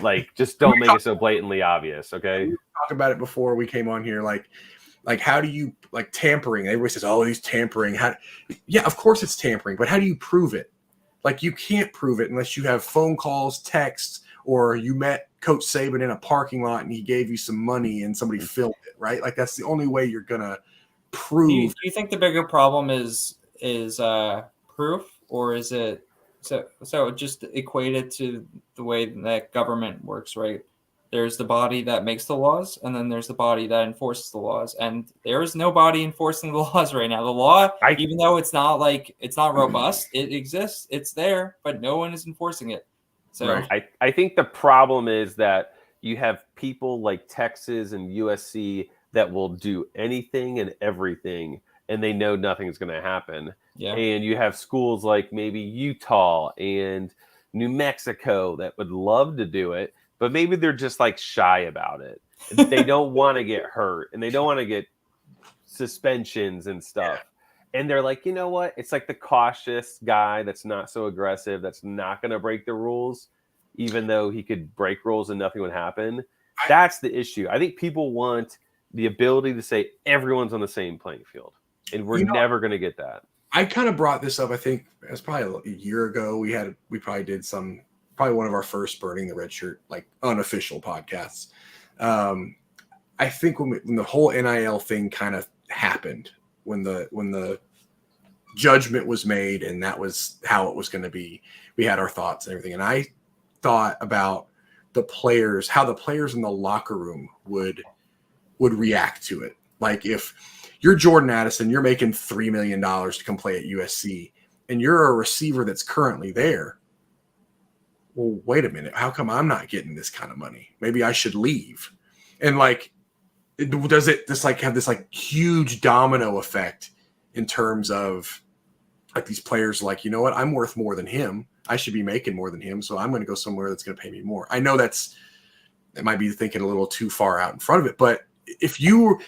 Like, just don't make it so blatantly obvious. Okay. We talked about it before we came on here. Like how do you like tampering? Everybody says, "Oh, he's tampering." Yeah, of course it's tampering, but how do you prove it? Like, you can't prove it unless you have phone calls, texts, or you met Coach Saban in a parking lot and he gave you some money and somebody filmed it, right? Like, that's the only way you're gonna prove. Do you think the bigger problem is proof, or is it so just equated to the way that government works, right? There's the body that makes the laws, and then there's the body that enforces the laws, and there is no body enforcing the laws right now. The law, even though it's not robust, it exists, it's there, but no one is enforcing it. So I think the problem is that you have people like Texas and USC that will do anything and everything, and they know nothing's going to happen. Yeah. And you have schools like maybe Utah and New Mexico that would love to do it, but maybe they're just like shy about it. They don't want to get hurt, and they don't want to get suspensions and stuff. Yeah. And they're like, you know what? It's like the cautious guy that's not so aggressive, that's not going to break the rules, even though he could break rules and nothing would happen. That's the issue. I think people want the ability to say everyone's on the same playing field, and we're never going to get that. I kind of brought this up. I think it was probably a year ago. We probably did probably one of our first Burning the Red Shirt, like unofficial podcasts. I think when the whole NIL thing kind of happened, when the judgment was made and that was how it was going to be, we had our thoughts and everything. And I thought about the players, how the players in the locker room would react to it. Like if you're Jordan Addison, you're making $3 million to come play at USC, and you're a receiver that's currently there, well, wait a minute, how come I'm not getting this kind of money? Maybe I should leave. And like, does it just like have this like huge domino effect in terms of like these players like, you know what, I'm worth more than him. I should be making more than him. So I'm going to go somewhere that's going to pay me more. I know it might be thinking a little too far out in front of it, but if you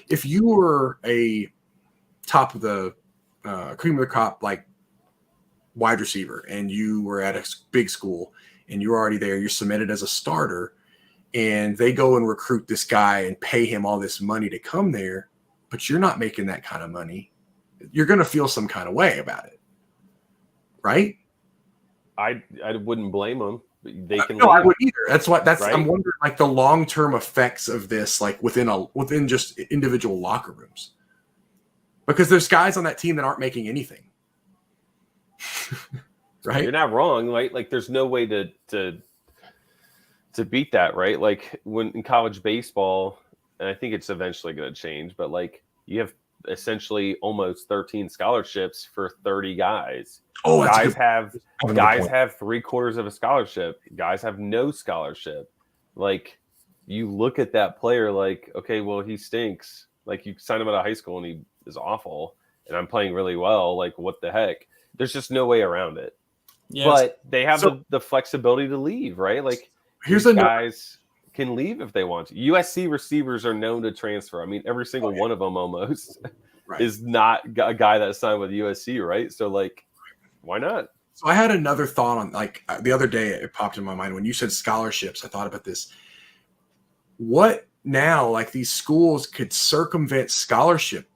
were a top of the cream of the crop, like wide receiver, and you were at a big school and you're already there, you're submitted as a starter, and they go and recruit this guy and pay him all this money to come there, but you're not making that kind of money, you're going to feel some kind of way about it. Right? I wouldn't blame them. They can. No, I wouldn't either. That's right? I'm wondering like the long-term effects of this, like within just individual locker rooms, because there's guys on that team that aren't making anything. Right? You're not wrong. Like there's no way to beat that, right? Like when in college baseball, and I think it's eventually going to change, but like you have essentially almost 13 scholarships for 30 guys. Oh, guys have 3/4 of a scholarship. Guys have no scholarship. Like you look at that player like, okay, well, he stinks. Like you sign him out of high school and he is awful, and I'm playing really well. Like what the heck? There's just no way around it. Yes. But they have the flexibility to leave, right? Like here's the guys can leave if they want to. USC receivers are known to transfer. I mean, every single one of them almost is not a guy that signed with USC, right? So like, why not? So I had another thought on like the other day. It popped in my mind when you said scholarships. I thought about this. What now? Like these schools could circumvent scholarships,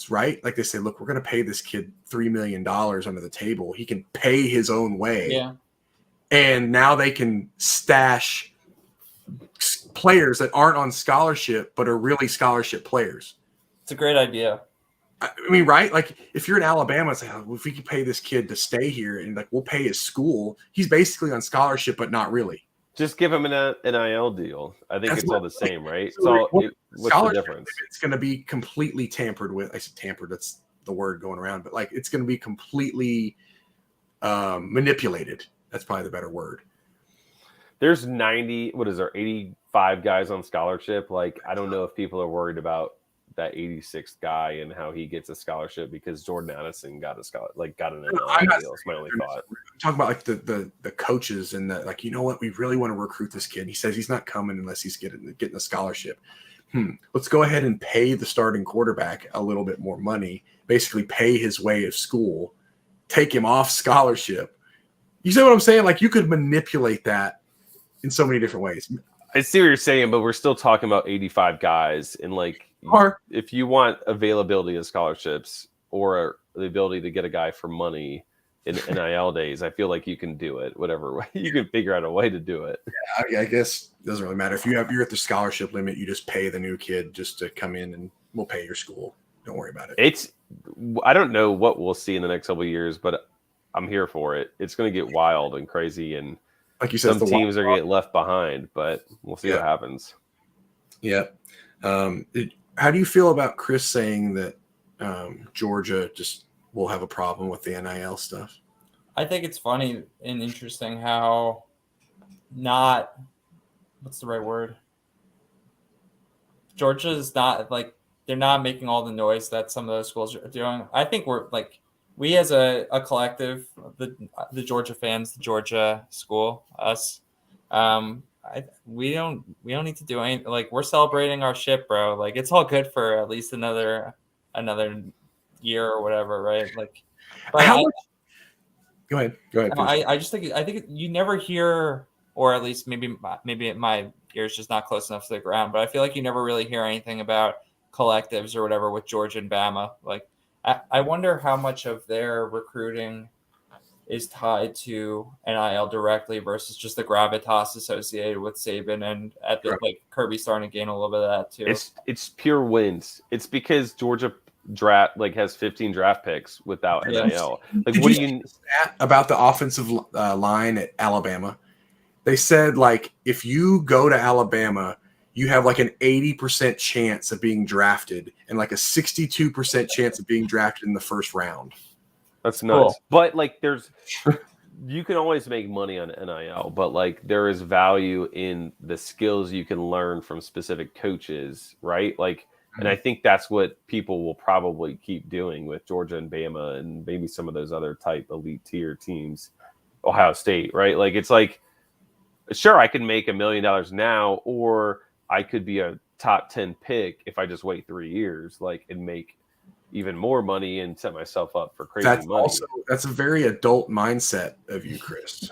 right? Like they say, look, we're going to pay this kid $3 million under the table. He can pay his own way. Yeah. And now they can stash players that aren't on scholarship but are really scholarship players. It's a great idea. I mean, right? Like if you're in Alabama, it's like, well, if we could pay this kid to stay here and like we'll pay his school, he's basically on scholarship, but not really. Just give him an NIL deal. I think it's all the same, right? So what's the difference? It's going to be completely tampered with. I said tampered. That's the word going around, but like it's going to be completely manipulated. That's probably the better word. There's 85 guys on scholarship. Like I don't know if people are worried about that 86th guy and how he gets a scholarship because Jordan Addison got an NIL deal. That's my only thought. I'm talking about like the coaches and the like. You know what? We really want to recruit this kid. He says he's not coming unless he's getting a scholarship. Let's go ahead and pay the starting quarterback a little bit more money. Basically, pay his way of school. Take him off scholarship. You see what I'm saying? Like you could manipulate that in so many different ways. I see what you're saying, but we're still talking about 85 guys, and like. If you want availability of scholarships or the ability to get a guy for money in NIL days, I feel like you can do it. Whatever way you can figure out a way to do it. Yeah, I guess it doesn't really matter if you're at the scholarship limit. You just pay the new kid just to come in, and we'll pay your school. Don't worry about it. I don't know what we'll see in the next couple of years, but I'm here for it. It's going to get wild and crazy, and like you said, some teams are going to get left behind. But we'll see what happens. Yeah. How do you feel about Chris saying that Georgia just will have a problem with the NIL stuff? I think it's funny and interesting how what's the right word? Georgia's not like they're not making all the noise that some of those schools are doing. I think we as a collective, the Georgia fans, the Georgia school, us, we don't need to do anything. Like we're celebrating our ship, bro. Like it's all good for at least another year or whatever, right? Like, but go ahead. I just think you never hear, or at least maybe my ear's just not close enough to the ground. But I feel like you never really hear anything about collectives or whatever with Georgia and Bama. Like I wonder how much of their recruiting is tied to NIL directly versus just the gravitas associated with Saban and like Kirby starting to gain a little bit of that too. It's pure wins. It's because Georgia has 15 draft picks without NIL. Like Did what do you about the offensive line at Alabama? They said like if you go to Alabama, you have like an 80% chance of being drafted and like a 62% chance of being drafted in the first round. That's nuts. Cool. But like, you can always make money on NIL, but like there is value in the skills you can learn from specific coaches, right? Like, and I think that's what people will probably keep doing with Georgia and Bama and maybe some of those other type elite tier teams, Ohio State, right? Like, it's like, sure, I can make $1 million now, or I could be a top 10 pick if I just wait 3 years, like, and make even more money and set myself up for crazy money. That's a very adult mindset of you, Chris.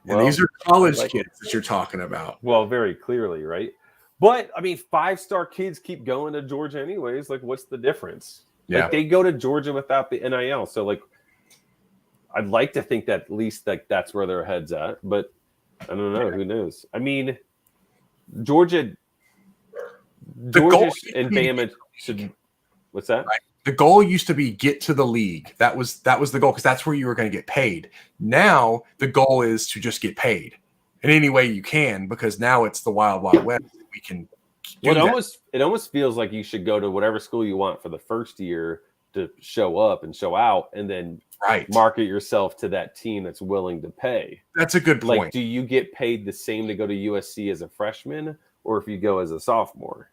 And these are college kids that you're talking about. Well, very clearly, right? But I mean, 5-star kids keep going to Georgia anyways. Like, what's the difference? Yeah. Like, they go to Georgia without the NIL. So like, I'd like to think that at least like that's where their head's at, but I don't know. Who knows? I mean, Georgia and Bama should. What's that? Right. The goal used to be get to the league. That was the goal, because that's where you were going to get paid. Now the goal is to just get paid in any way you can, because now it's the wild, wild west. We can. It almost feels like you should go to whatever school you want for the first year to show up and show out, and then market yourself to that team that's willing to pay. That's a good point. Like, do you get paid the same to go to USC as a freshman, or if you go as a sophomore?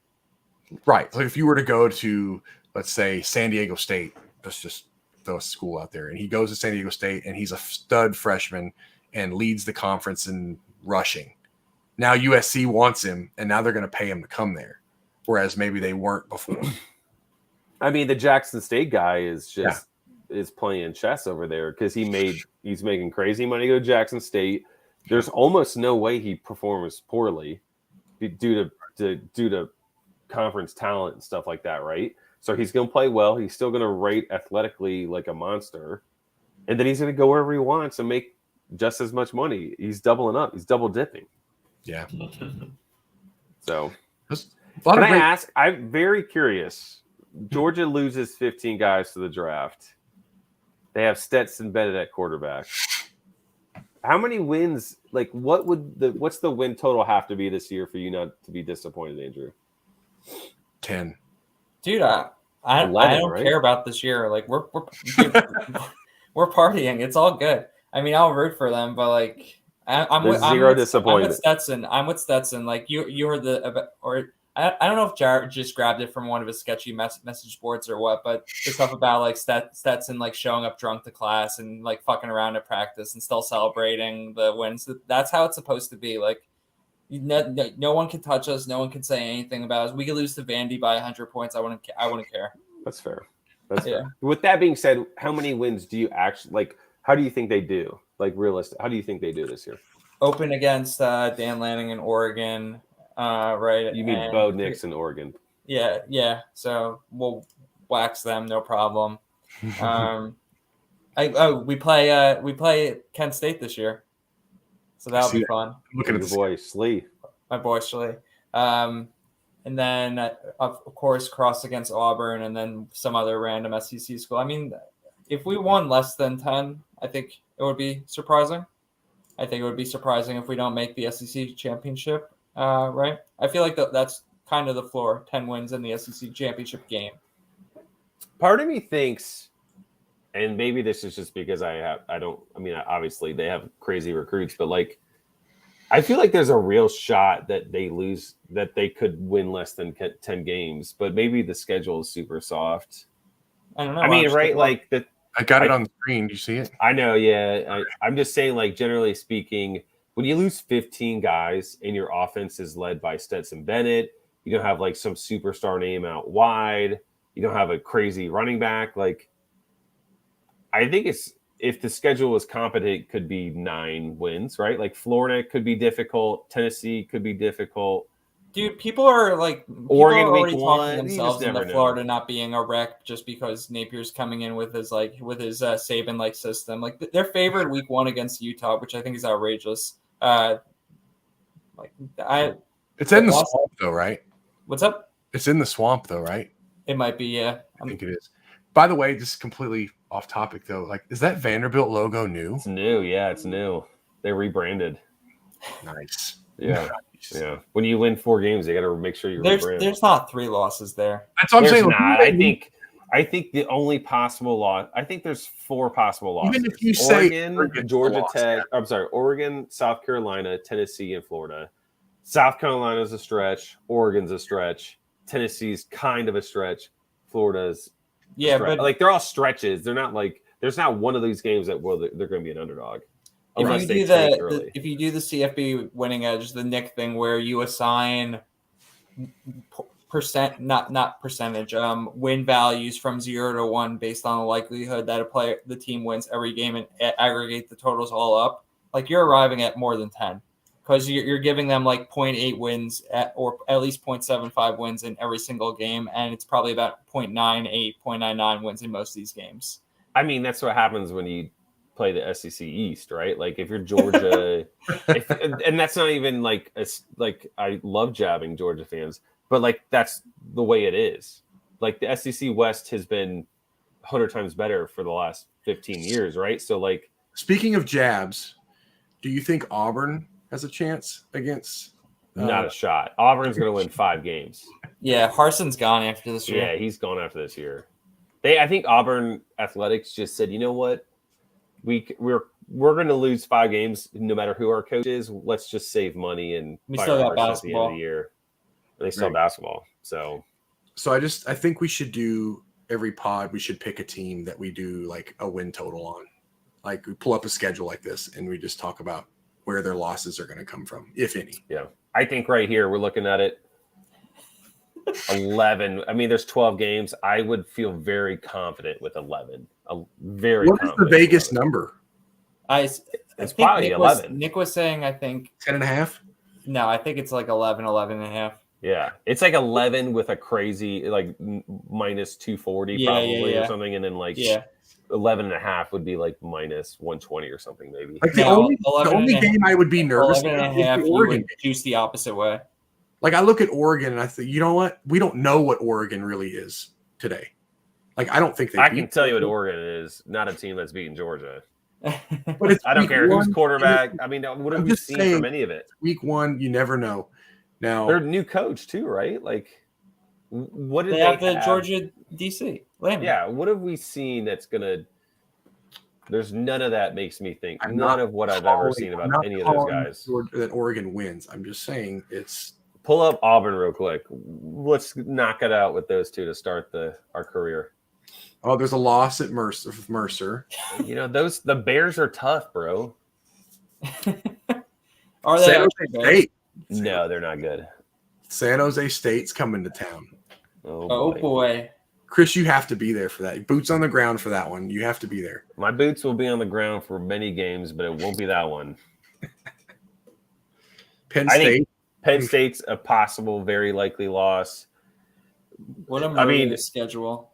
Right. So if you were to go to, let's say, San Diego State, let's just throw a school out there, and he goes to San Diego State and he's a stud freshman and leads the conference in rushing. Now USC wants him, and now they're going to pay him to come there, whereas maybe they weren't before. I mean, the Jackson State guy is playing chess over there, because he's making crazy money to go to Jackson State. There's almost no way he performs poorly due to conference talent and stuff like that, right? So he's going to play well. He's still going to rate athletically like a monster, and then he's going to go wherever he wants and make just as much money. He's doubling up. He's double dipping. Yeah. So, can I ask? I'm very curious. Georgia loses 15 guys to the draft. They have Stetson Bennett at quarterback. How many wins? Like, what's the win total have to be this year for you not to be disappointed, Andrew? 10. Dude, I don't care about this year. Like, we're partying. It's all good. I mean, I'll root for them, but like, I'm with Stetson. I'm with Stetson. Like, you heard I don't know if Jared just grabbed it from one of his sketchy message boards or what, but the stuff about like Stetson like showing up drunk to class and like fucking around at practice and still celebrating the wins. That's how it's supposed to be. Like, no one can touch us. No one can say anything about us. We could lose to Vandy by 100 points. I wouldn't care. That's fair. Fair. With that being said, how many wins do you actually like? How do you think they do? Like, realistic? How do you think they do this year? Open against Dan Lanning in Oregon, right? You mean Bo Nix in Oregon? Yeah. So we'll wax them, no problem. We play Kent State this year, so that'll be fun. Look at your boy Slee. My boy Slee. And then of course cross against Auburn, and then some other random SEC school. I mean, if we won less than 10, I think it would be surprising. I think it would be surprising if we don't make the SEC championship, right? I feel like that's kind of the floor, 10 wins in the SEC championship game. Part of me thinks, and maybe this is just because obviously they have crazy recruits, but like, I feel like there's a real shot that they lose, that they could win less than 10 games, but maybe the schedule is super soft. I don't know. I mean, right? Like that. I got it on the screen. Do you see it? I know. Yeah. I'm just saying, like, generally speaking, when you lose 15 guys and your offense is led by Stetson Bennett, you don't have like some superstar name out wide. You don't have a crazy running back. Like, I think if the schedule was competent, it could be 9 wins, right? Like Florida could be difficult. Tennessee could be difficult. Dude, people are already talking themselves into Florida not being a wreck just because Napier's coming in with his Saban like system. Like, they're favored week 1 against Utah, which I think is outrageous. It's in the swamp though, right? What's up? It's in the swamp though, right? It might be, yeah. I think it is. By the way, just completely off topic though. Like, is that Vanderbilt logo new? It's new, yeah, it's new. They rebranded. Nice. Yeah. Yeah. When you win 4 games, you got to make sure you rebrand. There's not 3 losses there. That's what I'm saying. Not. I think I think the only possible loss. I think there's 4 possible losses. Even if you say Oregon, Georgia Tech. I'm sorry, Oregon, South Carolina, Tennessee, and Florida. South Carolina's a stretch. Oregon's a stretch. Tennessee's kind of a stretch. Florida's but like they're all stretches. They're not like there's not one of these games that they're going to be an underdog. if you do if you do the CFB winning edge, the Nick thing where you assign not percentage win values from 0 to 1 based on the likelihood that the team wins every game and aggregate the totals all up, like you're arriving at more than 10 because you're giving them like 0.8 wins or at least 0.75 wins in every single game, and it's probably about 0.98 0.99 wins in most of these games. I mean, that's what happens when you play the SEC East, right? Like if you're Georgia, and that's not even like I love jabbing Georgia fans, but like that's the way it is. Like the SEC West has been 100 times better for the last 15 years, right? So like, speaking of jabs, do you think Auburn has a chance against? Not a shot. Auburn's going to win 5 games. Yeah, Harson's gone after this year. Yeah, he's gone after this year. I think Auburn athletics just said, you know what, we're going to lose 5 games no matter who our coach is. Let's just save money and we still got basketball at the end of the year. And they still have basketball. So I think we should do every pod. We should pick a team that we do like a win total on. Like we pull up a schedule like this and we just talk about where their losses are going to come from, if any. Yeah, I think right here we're looking at it. 11. I mean, there's 12 games. I would feel very confident with 11. What is the Vegas number? It's probably 11. Nick was saying, I think 10.5. No, I think it's like 11 and a half. Yeah, it's like 11 with a crazy like minus 240 probably or something, and then like 11 and a half would be like minus 120 or something maybe. Like the only game I would be nervous 11 and a half, you would juice the opposite way. Like I look at Oregon and I think, you know what? We don't know what Oregon really is today. Like I don't think I can tell you what Oregon is. Not a team that's beating Georgia. But I don't care who's quarterback. I mean, what have we seen from any of it? Week 1, you never know. Now they're a new coach too, right? Like, what did they have? The Georgia DC. Landon. Yeah, what have we seen that's gonna? There's none of that makes me think. None of what I've ever seen about any of those guys. That Oregon wins. I'm just saying it's. Pull up Auburn real quick. Let's knock it out with those two to start our career. Oh, there's a loss at Mercer. You know, the Bears are tough, bro. Are they? San Jose State. No, they're not good. San Jose State's coming to town. Oh boy. Chris, you have to be there for that. Boots on the ground for that one. You have to be there. My boots will be on the ground for many games, but it won't be that one. Penn State. Penn State's a possible, very likely loss. What a schedule.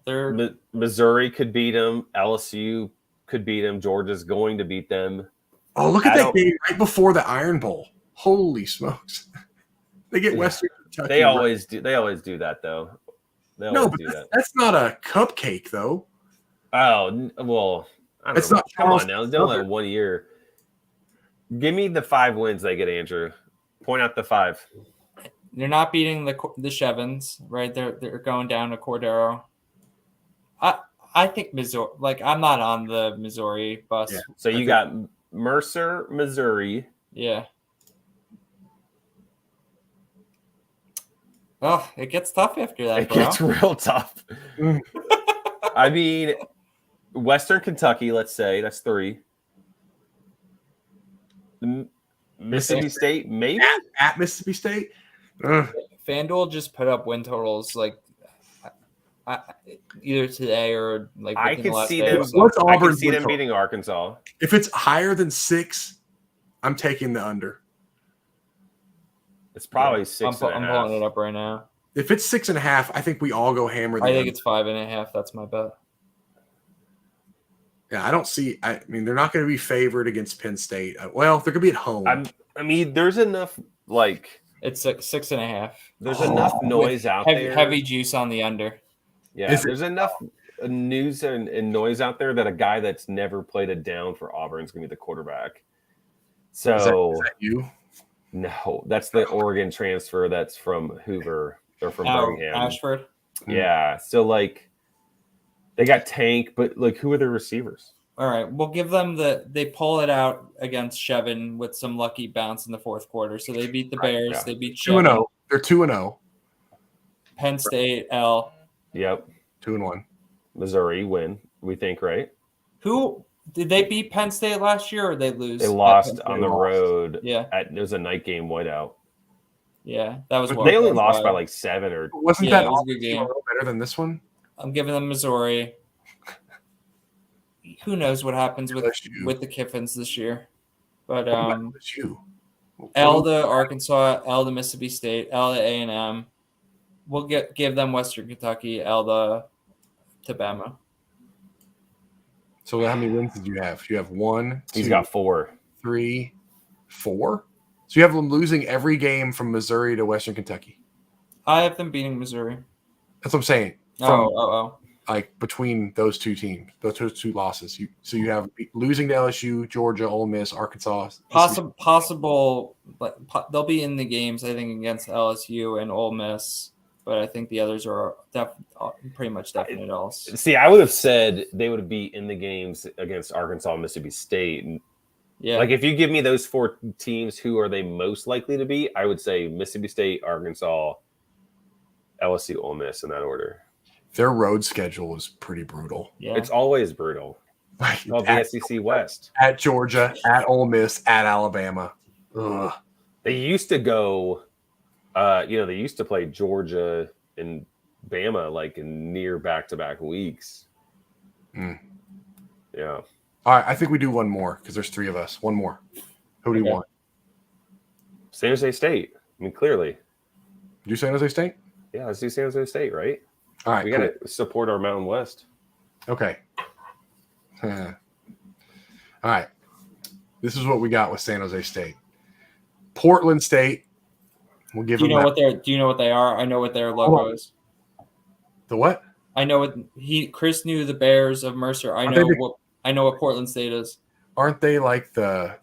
Missouri could beat them. LSU could beat them. Georgia's going to beat them. Oh, look at that game right before the Iron Bowl. Holy smokes! They get Western Kentucky. They always do. They always do that, though. That's not a cupcake, though. Oh well, I don't know. Come on now, they're only 1 year. Give me the 5 wins they get, Andrew. Point out the 5. They're not beating the Chevins, right? They're going down to Cordero. I think Missouri. Like I'm not on the Missouri bus. Yeah. So you got Mercer, Missouri. Yeah. Oh, it gets tough after that. It gets real tough. I mean, Western Kentucky. Let's say that's 3. Mississippi State, maybe at Mississippi State. FanDuel just put up win totals like either today or like I could see them. I could see them beating Arkansas. If it's higher than 6, I'm taking the under. It's probably 6. I'm pulling it up right now. If it's 6.5, I think we all go hammer. I think it's 5.5. That's my bet. Yeah, I don't see. I mean, they're not going to be favored against Penn State. Well, they're going to be at home. I mean, there's enough like it's 6.5. There's enough noise out there. Heavy juice on the under. Yeah, there's enough news and noise out there that a guy that's never played a down for Auburn is going to be the quarterback. So is that you? No, that's the Oregon transfer. That's from Hoover or from Birmingham. Ashford. Yeah, so like They got Tank, but like, who are their receivers? All right, we'll give them they pull it out against Shevin with some lucky bounce in the fourth quarter. So they beat the Bears. yeah. They beat 2-0. Shevin. They're 2-0. Penn State, L. Yep. 2-1. Missouri win, we think, right? Who did they beat Penn State last year, or they lose? They at lost Penn on the State? road. Yeah, It was a night game whiteout. yeah, that was. They only lost by like 7 or. Wasn't Yeah, that it was a good game. a little better than this one? I'm giving them Missouri. Who knows what happens with LSU. the Kiffins this year? But What about LSU? L to Arkansas, L to Mississippi State, L to A&M. We'll give them Western Kentucky, L to Bama. So how many wins did you have? You have 1, 2, He's got 4. 3, 4. So you have them losing every game from Missouri to Western Kentucky. I have them beating Missouri. That's what I'm saying. From Oh. like between those two teams, those two losses. So you have losing to LSU, Georgia, Ole Miss, Arkansas. Possible, but they'll be in the games, I think, against LSU and Ole Miss. But I think the others are pretty much definite L's. See, I would have said they would be in the games against Arkansas and Mississippi State. And Yeah. like, if you give me those 4 teams, who are they most likely to be? I would say Mississippi State, Arkansas, LSU, Ole Miss in that order. Their road schedule is pretty brutal. Yeah. It's always brutal. Like Well, the SEC West. at Georgia, at Ole Miss, at Alabama. Ugh. They used to go, they used to play Georgia and Bama like in near back-to-back weeks. Mm. Yeah. All right, I think we do one more because there's 3 of us. One more. Who do you Okay. want? San Jose State. I mean, clearly. Do you San Jose State? Yeah, let's do San Jose State, right? All right, We cool. got to support our Mountain West. Okay. All right. This is what we got with San Jose State. Portland State. We'll give Do you them know that. what do you know what they are? I know what their logo is. The what? I know what Chris knew the Bears of Mercer. I know what Portland State is. Aren't they like they're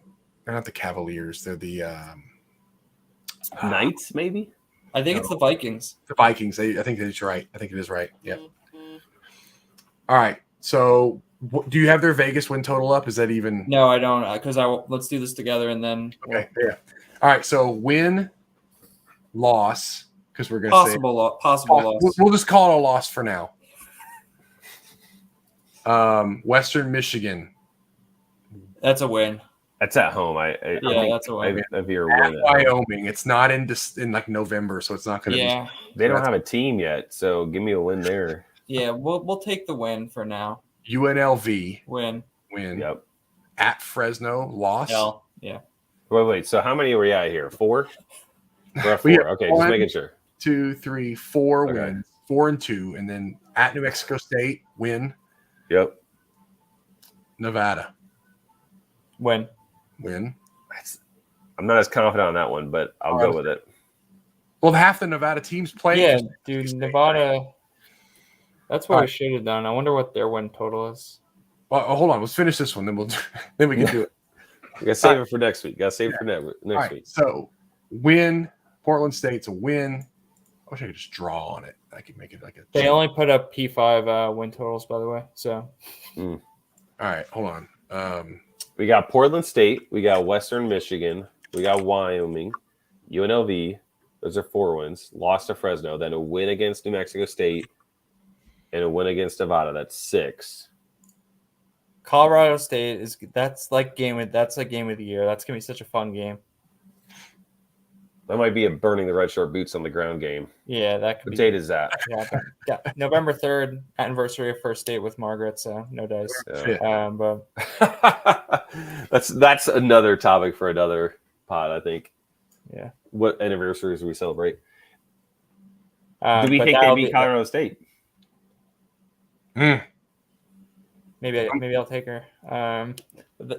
not the Cavaliers. They're the Knights, maybe? I think it's the Vikings. the Vikings. I think it's right. I think it is right. Yeah. All right. So do you have their Vegas win total up? Is that even? No, I don't, because let's do this together and then Okay. Yeah. All right. So win, loss, because we're going to say possible loss. We'll just call it a loss for now. Western Michigan. That's a win. That's at home. I think that's a win. I veer At win at home. Wyoming. It's not in like November, so it's not going to Yeah, They don't have a team yet, so give me a win there. yeah. We'll take the win for now. be. UNLV Win. win. Yep. At Fresno loss. L. Yeah. Wait. So how many are we at here? 4? We're at We 4. have Okay, 1, just making sure. 2, 3, 4 Okay. wins. 4 and 2, and then at New Mexico State win. Yep. Nevada Win. win. I'm not as confident on that one, but I'll go with it. Well, half the Nevada teams play. Yeah, just dude. State, Nevada. That's what All we right. should have done. I wonder what their win total is. Well, hold on. Let's finish this one, then then we can do it. We got to save it for next week. Got to save it for next All right. week. So win. Portland State's a win. I wish I could just draw on it. I could make it like a. They only put up P5 win totals, by the way. So All right. Hold on. We got Portland State. We got Western Michigan. We got Wyoming. UNLV. Those are 4 wins. Lost to Fresno. Then a win against New Mexico State. And a win against Nevada. That's 6. Colorado State that's a game of the year. That's gonna be such a fun game. That might be a burning the red short boots on the ground game. Yeah, that could What be. date is that? Yeah, November 3rd, anniversary of first date with Margaret. So no dice. Yeah. But That's another topic for another pod, I think. yeah. What anniversaries we celebrate? Do Do we think they beat Colorado State? Maybe I'll take her.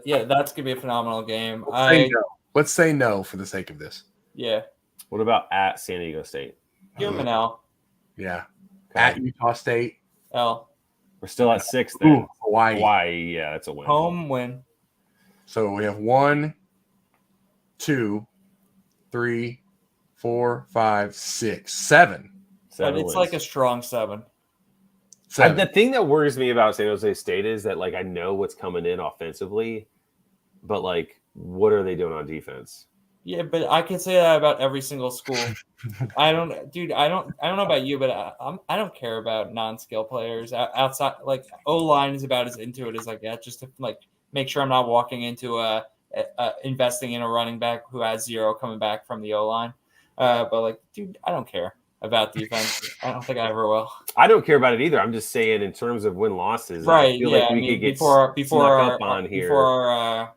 Yeah, that's gonna be a phenomenal game. Let's say no for the sake of this. Yeah, What about at San Diego State? give him an L. Yeah. At Utah State. L. We're still at 6 then. Ooh, Hawaii. Hawaii, yeah, that's a win. Home win. So we have 1, 2, 3, 4, 5, 6, 7. But it's wins. like a strong 7. The thing that worries me about San Jose State is that like I know what's coming in offensively, but like what are they doing on defense? Yeah, but I can say that about every single school. I don't know about you, but I don't care about non-skill players outside. Like O-line is about as into it as I get, just to like make sure I'm not walking into investing in a running back who has 0 coming back from the O-line. But like, dude, I don't care about defense. I don't think I ever will. I don't care about it either. I'm just saying in terms of win losses, Right? I feel Yeah. like we could get before snuck up on here. Before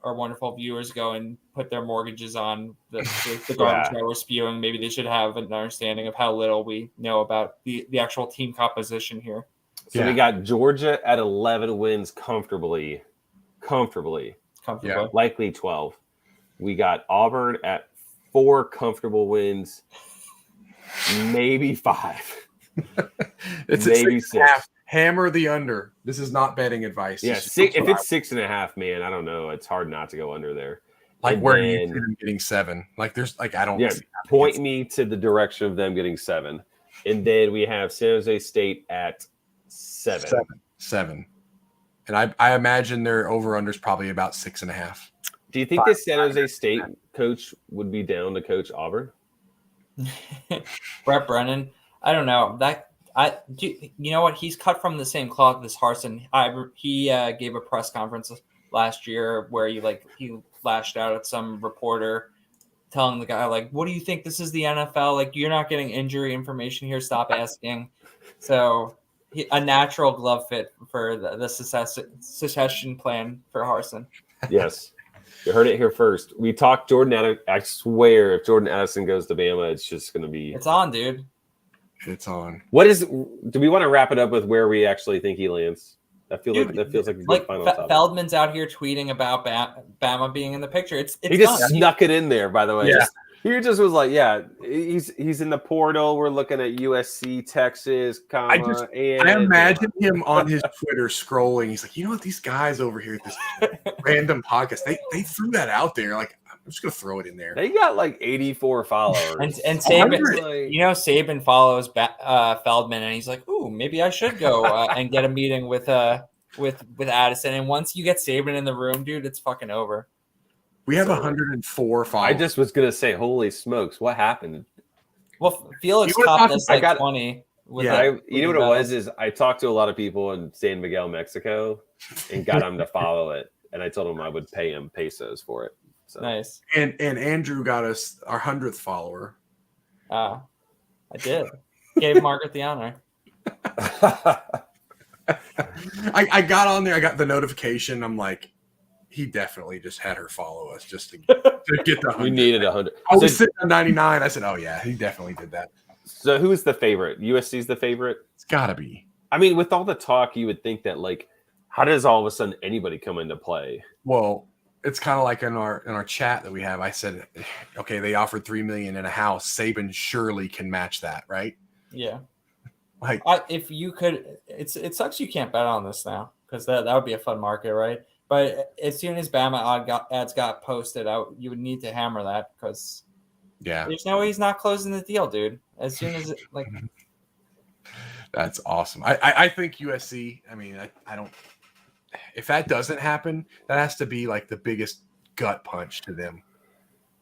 our wonderful viewers go and put their mortgages on the garbage that we're spewing, maybe they should have an understanding of how little we know about the actual team composition here. So we got Georgia at 11 wins comfortably, likely 12. We got Auburn at 4 comfortable wins, maybe 5. It's maybe 6. Hammer the under. This is not betting advice. Yeah, if it's 6.5, man, I don't know. It's hard not to go under there. Like where do you see them getting 7? Like there's like I don't. Yeah, point me to the direction of them getting 7, and then we have San Jose State at 7. 7. And I imagine their over under is probably about 6.5. Do you think this San Jose State coach would be down to coach Auburn? Brett Brennan. I don't know that. You know what? He's cut from the same cloth as Harsin. He gave a press conference last year where he lashed out at some reporter, telling the guy like, "What do you think? This is the NFL. Like, you're not getting injury information here. Stop asking." So, a natural glove fit for the secession plan for Harsin. Yes, you heard it here first. We talked Jordan Addison. I swear, if Jordan Addison goes to Bama, it's just going to be. It's on, dude. It's on. Do we want to wrap it up with where we actually think he lands? That feels like a good final topic. Feldman's out here tweeting about Bama being in the picture. He just snuck it in there, by the way. Yeah. He just was like, yeah, he's in the portal. We're looking at USC, Texas, I imagine him on his Twitter scrolling. He's like, you know what? These guys over here at this random podcast, they threw that out there. Like, I'm just gonna throw it in there. They got like 84 followers. and Saban, Saban follows Feldman, and he's like, "Ooh, maybe I should go and get a meeting with Addison." And once you get Saban in the room, dude, it's fucking over. We have 104 followers. I just was gonna say, holy smokes, what happened? Well, Felix topped us like 20. You know what it was? Is I talked to a lot of people in San Miguel, Mexico, and got him to follow it. And I told him I would pay him pesos for it. So. Nice. And Andrew got us our 100th follower. I did. Gave Margaret the honor. I got on there. I got the notification. I'm like, he definitely just had her follow us just to get the 100. We needed 100. I was sitting on 99. I said, oh, yeah, he definitely did that. So who's the favorite? USC's the favorite? It's got to be. I mean, with all the talk, you would think that, like, how does all of a sudden anybody come into play? Well, it's kind of like in our chat that we have. I said, okay, they offered $3 million in a house. Saban surely can match that, right? Yeah. Like, if you could, it sucks you can't bet on this now because that would be a fun market, right? But as soon as Bama ads got posted out, you would need to hammer that because there's no way he's not closing the deal, dude. As soon as that's awesome. I think USC. I mean, I don't. If that doesn't happen, that has to be like the biggest gut punch to them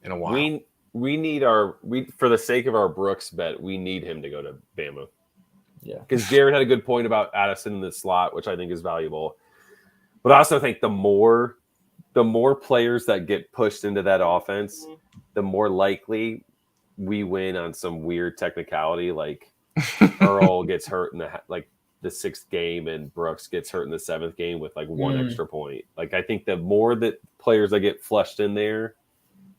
in a while. We need for the sake of our Brooks bet, we need him to go to Bama. Yeah, because Jared had a good point about Addison in the slot, which I think is valuable. But I also think the more players that get pushed into that offense, the more likely we win on some weird technicality, like Earl gets hurt in the 6th game and Brooks gets hurt in the 7th game with like one extra point. Like I think the more that players that get flushed in there,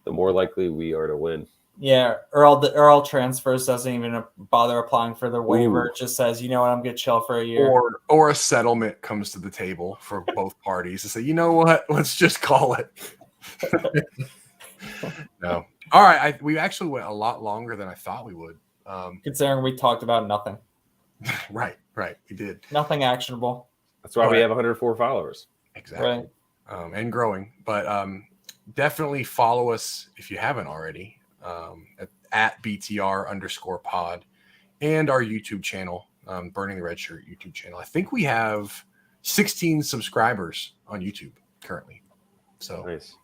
the more likely we are to win. Yeah, Earl transfers, doesn't even bother applying for the waiver. It just says, you know what, I'm gonna chill for a year. Or a settlement comes to the table for both parties to say, you know what, let's just call it. No. All right, we actually went a lot longer than I thought we would. Considering we talked about nothing. Right, we did. Nothing actionable. That's why we have 104 followers. Exactly. Right. And growing. But definitely follow us if you haven't already. At BTR_pod and our YouTube channel, Burning the Red Shirt YouTube channel. I think we have 16 subscribers on YouTube currently. So, Nice.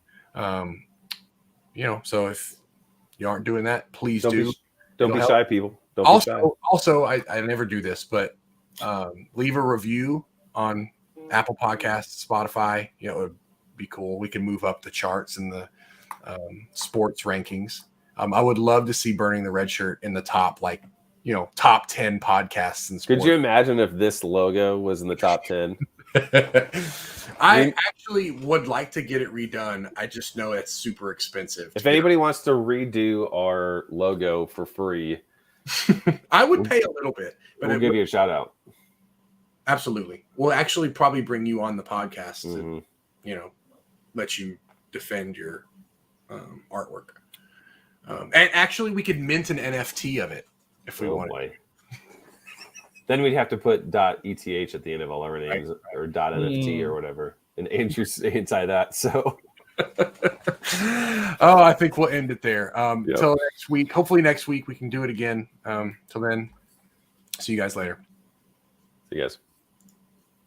So if you aren't doing that, please Don't do. Don't be It'll shy, people. Don't be shy. Also, I never do this, but leave a review on Apple Podcasts, Spotify. It would be cool. We can move up the charts and the sports rankings. I would love to see Burning the Red Shirt in the top, top 10 podcasts in sports. Could you imagine if this logo was in the top 10? I actually would like to get it redone. I just know it's super expensive. If anybody wants to redo our logo for free, I would pay a little bit, but we'll give you a shout out. Absolutely. We'll actually probably bring you on the podcast to, let you defend your artwork. And actually, we could mint an NFT of it if we wanted. Boy. Then we'd have to put .eth at the end of all our names, or .nft or whatever, and Andrew's inside that. So, I think we'll end it there. Till next week. Hopefully next week we can do it again. Till then, see you guys later. See you guys.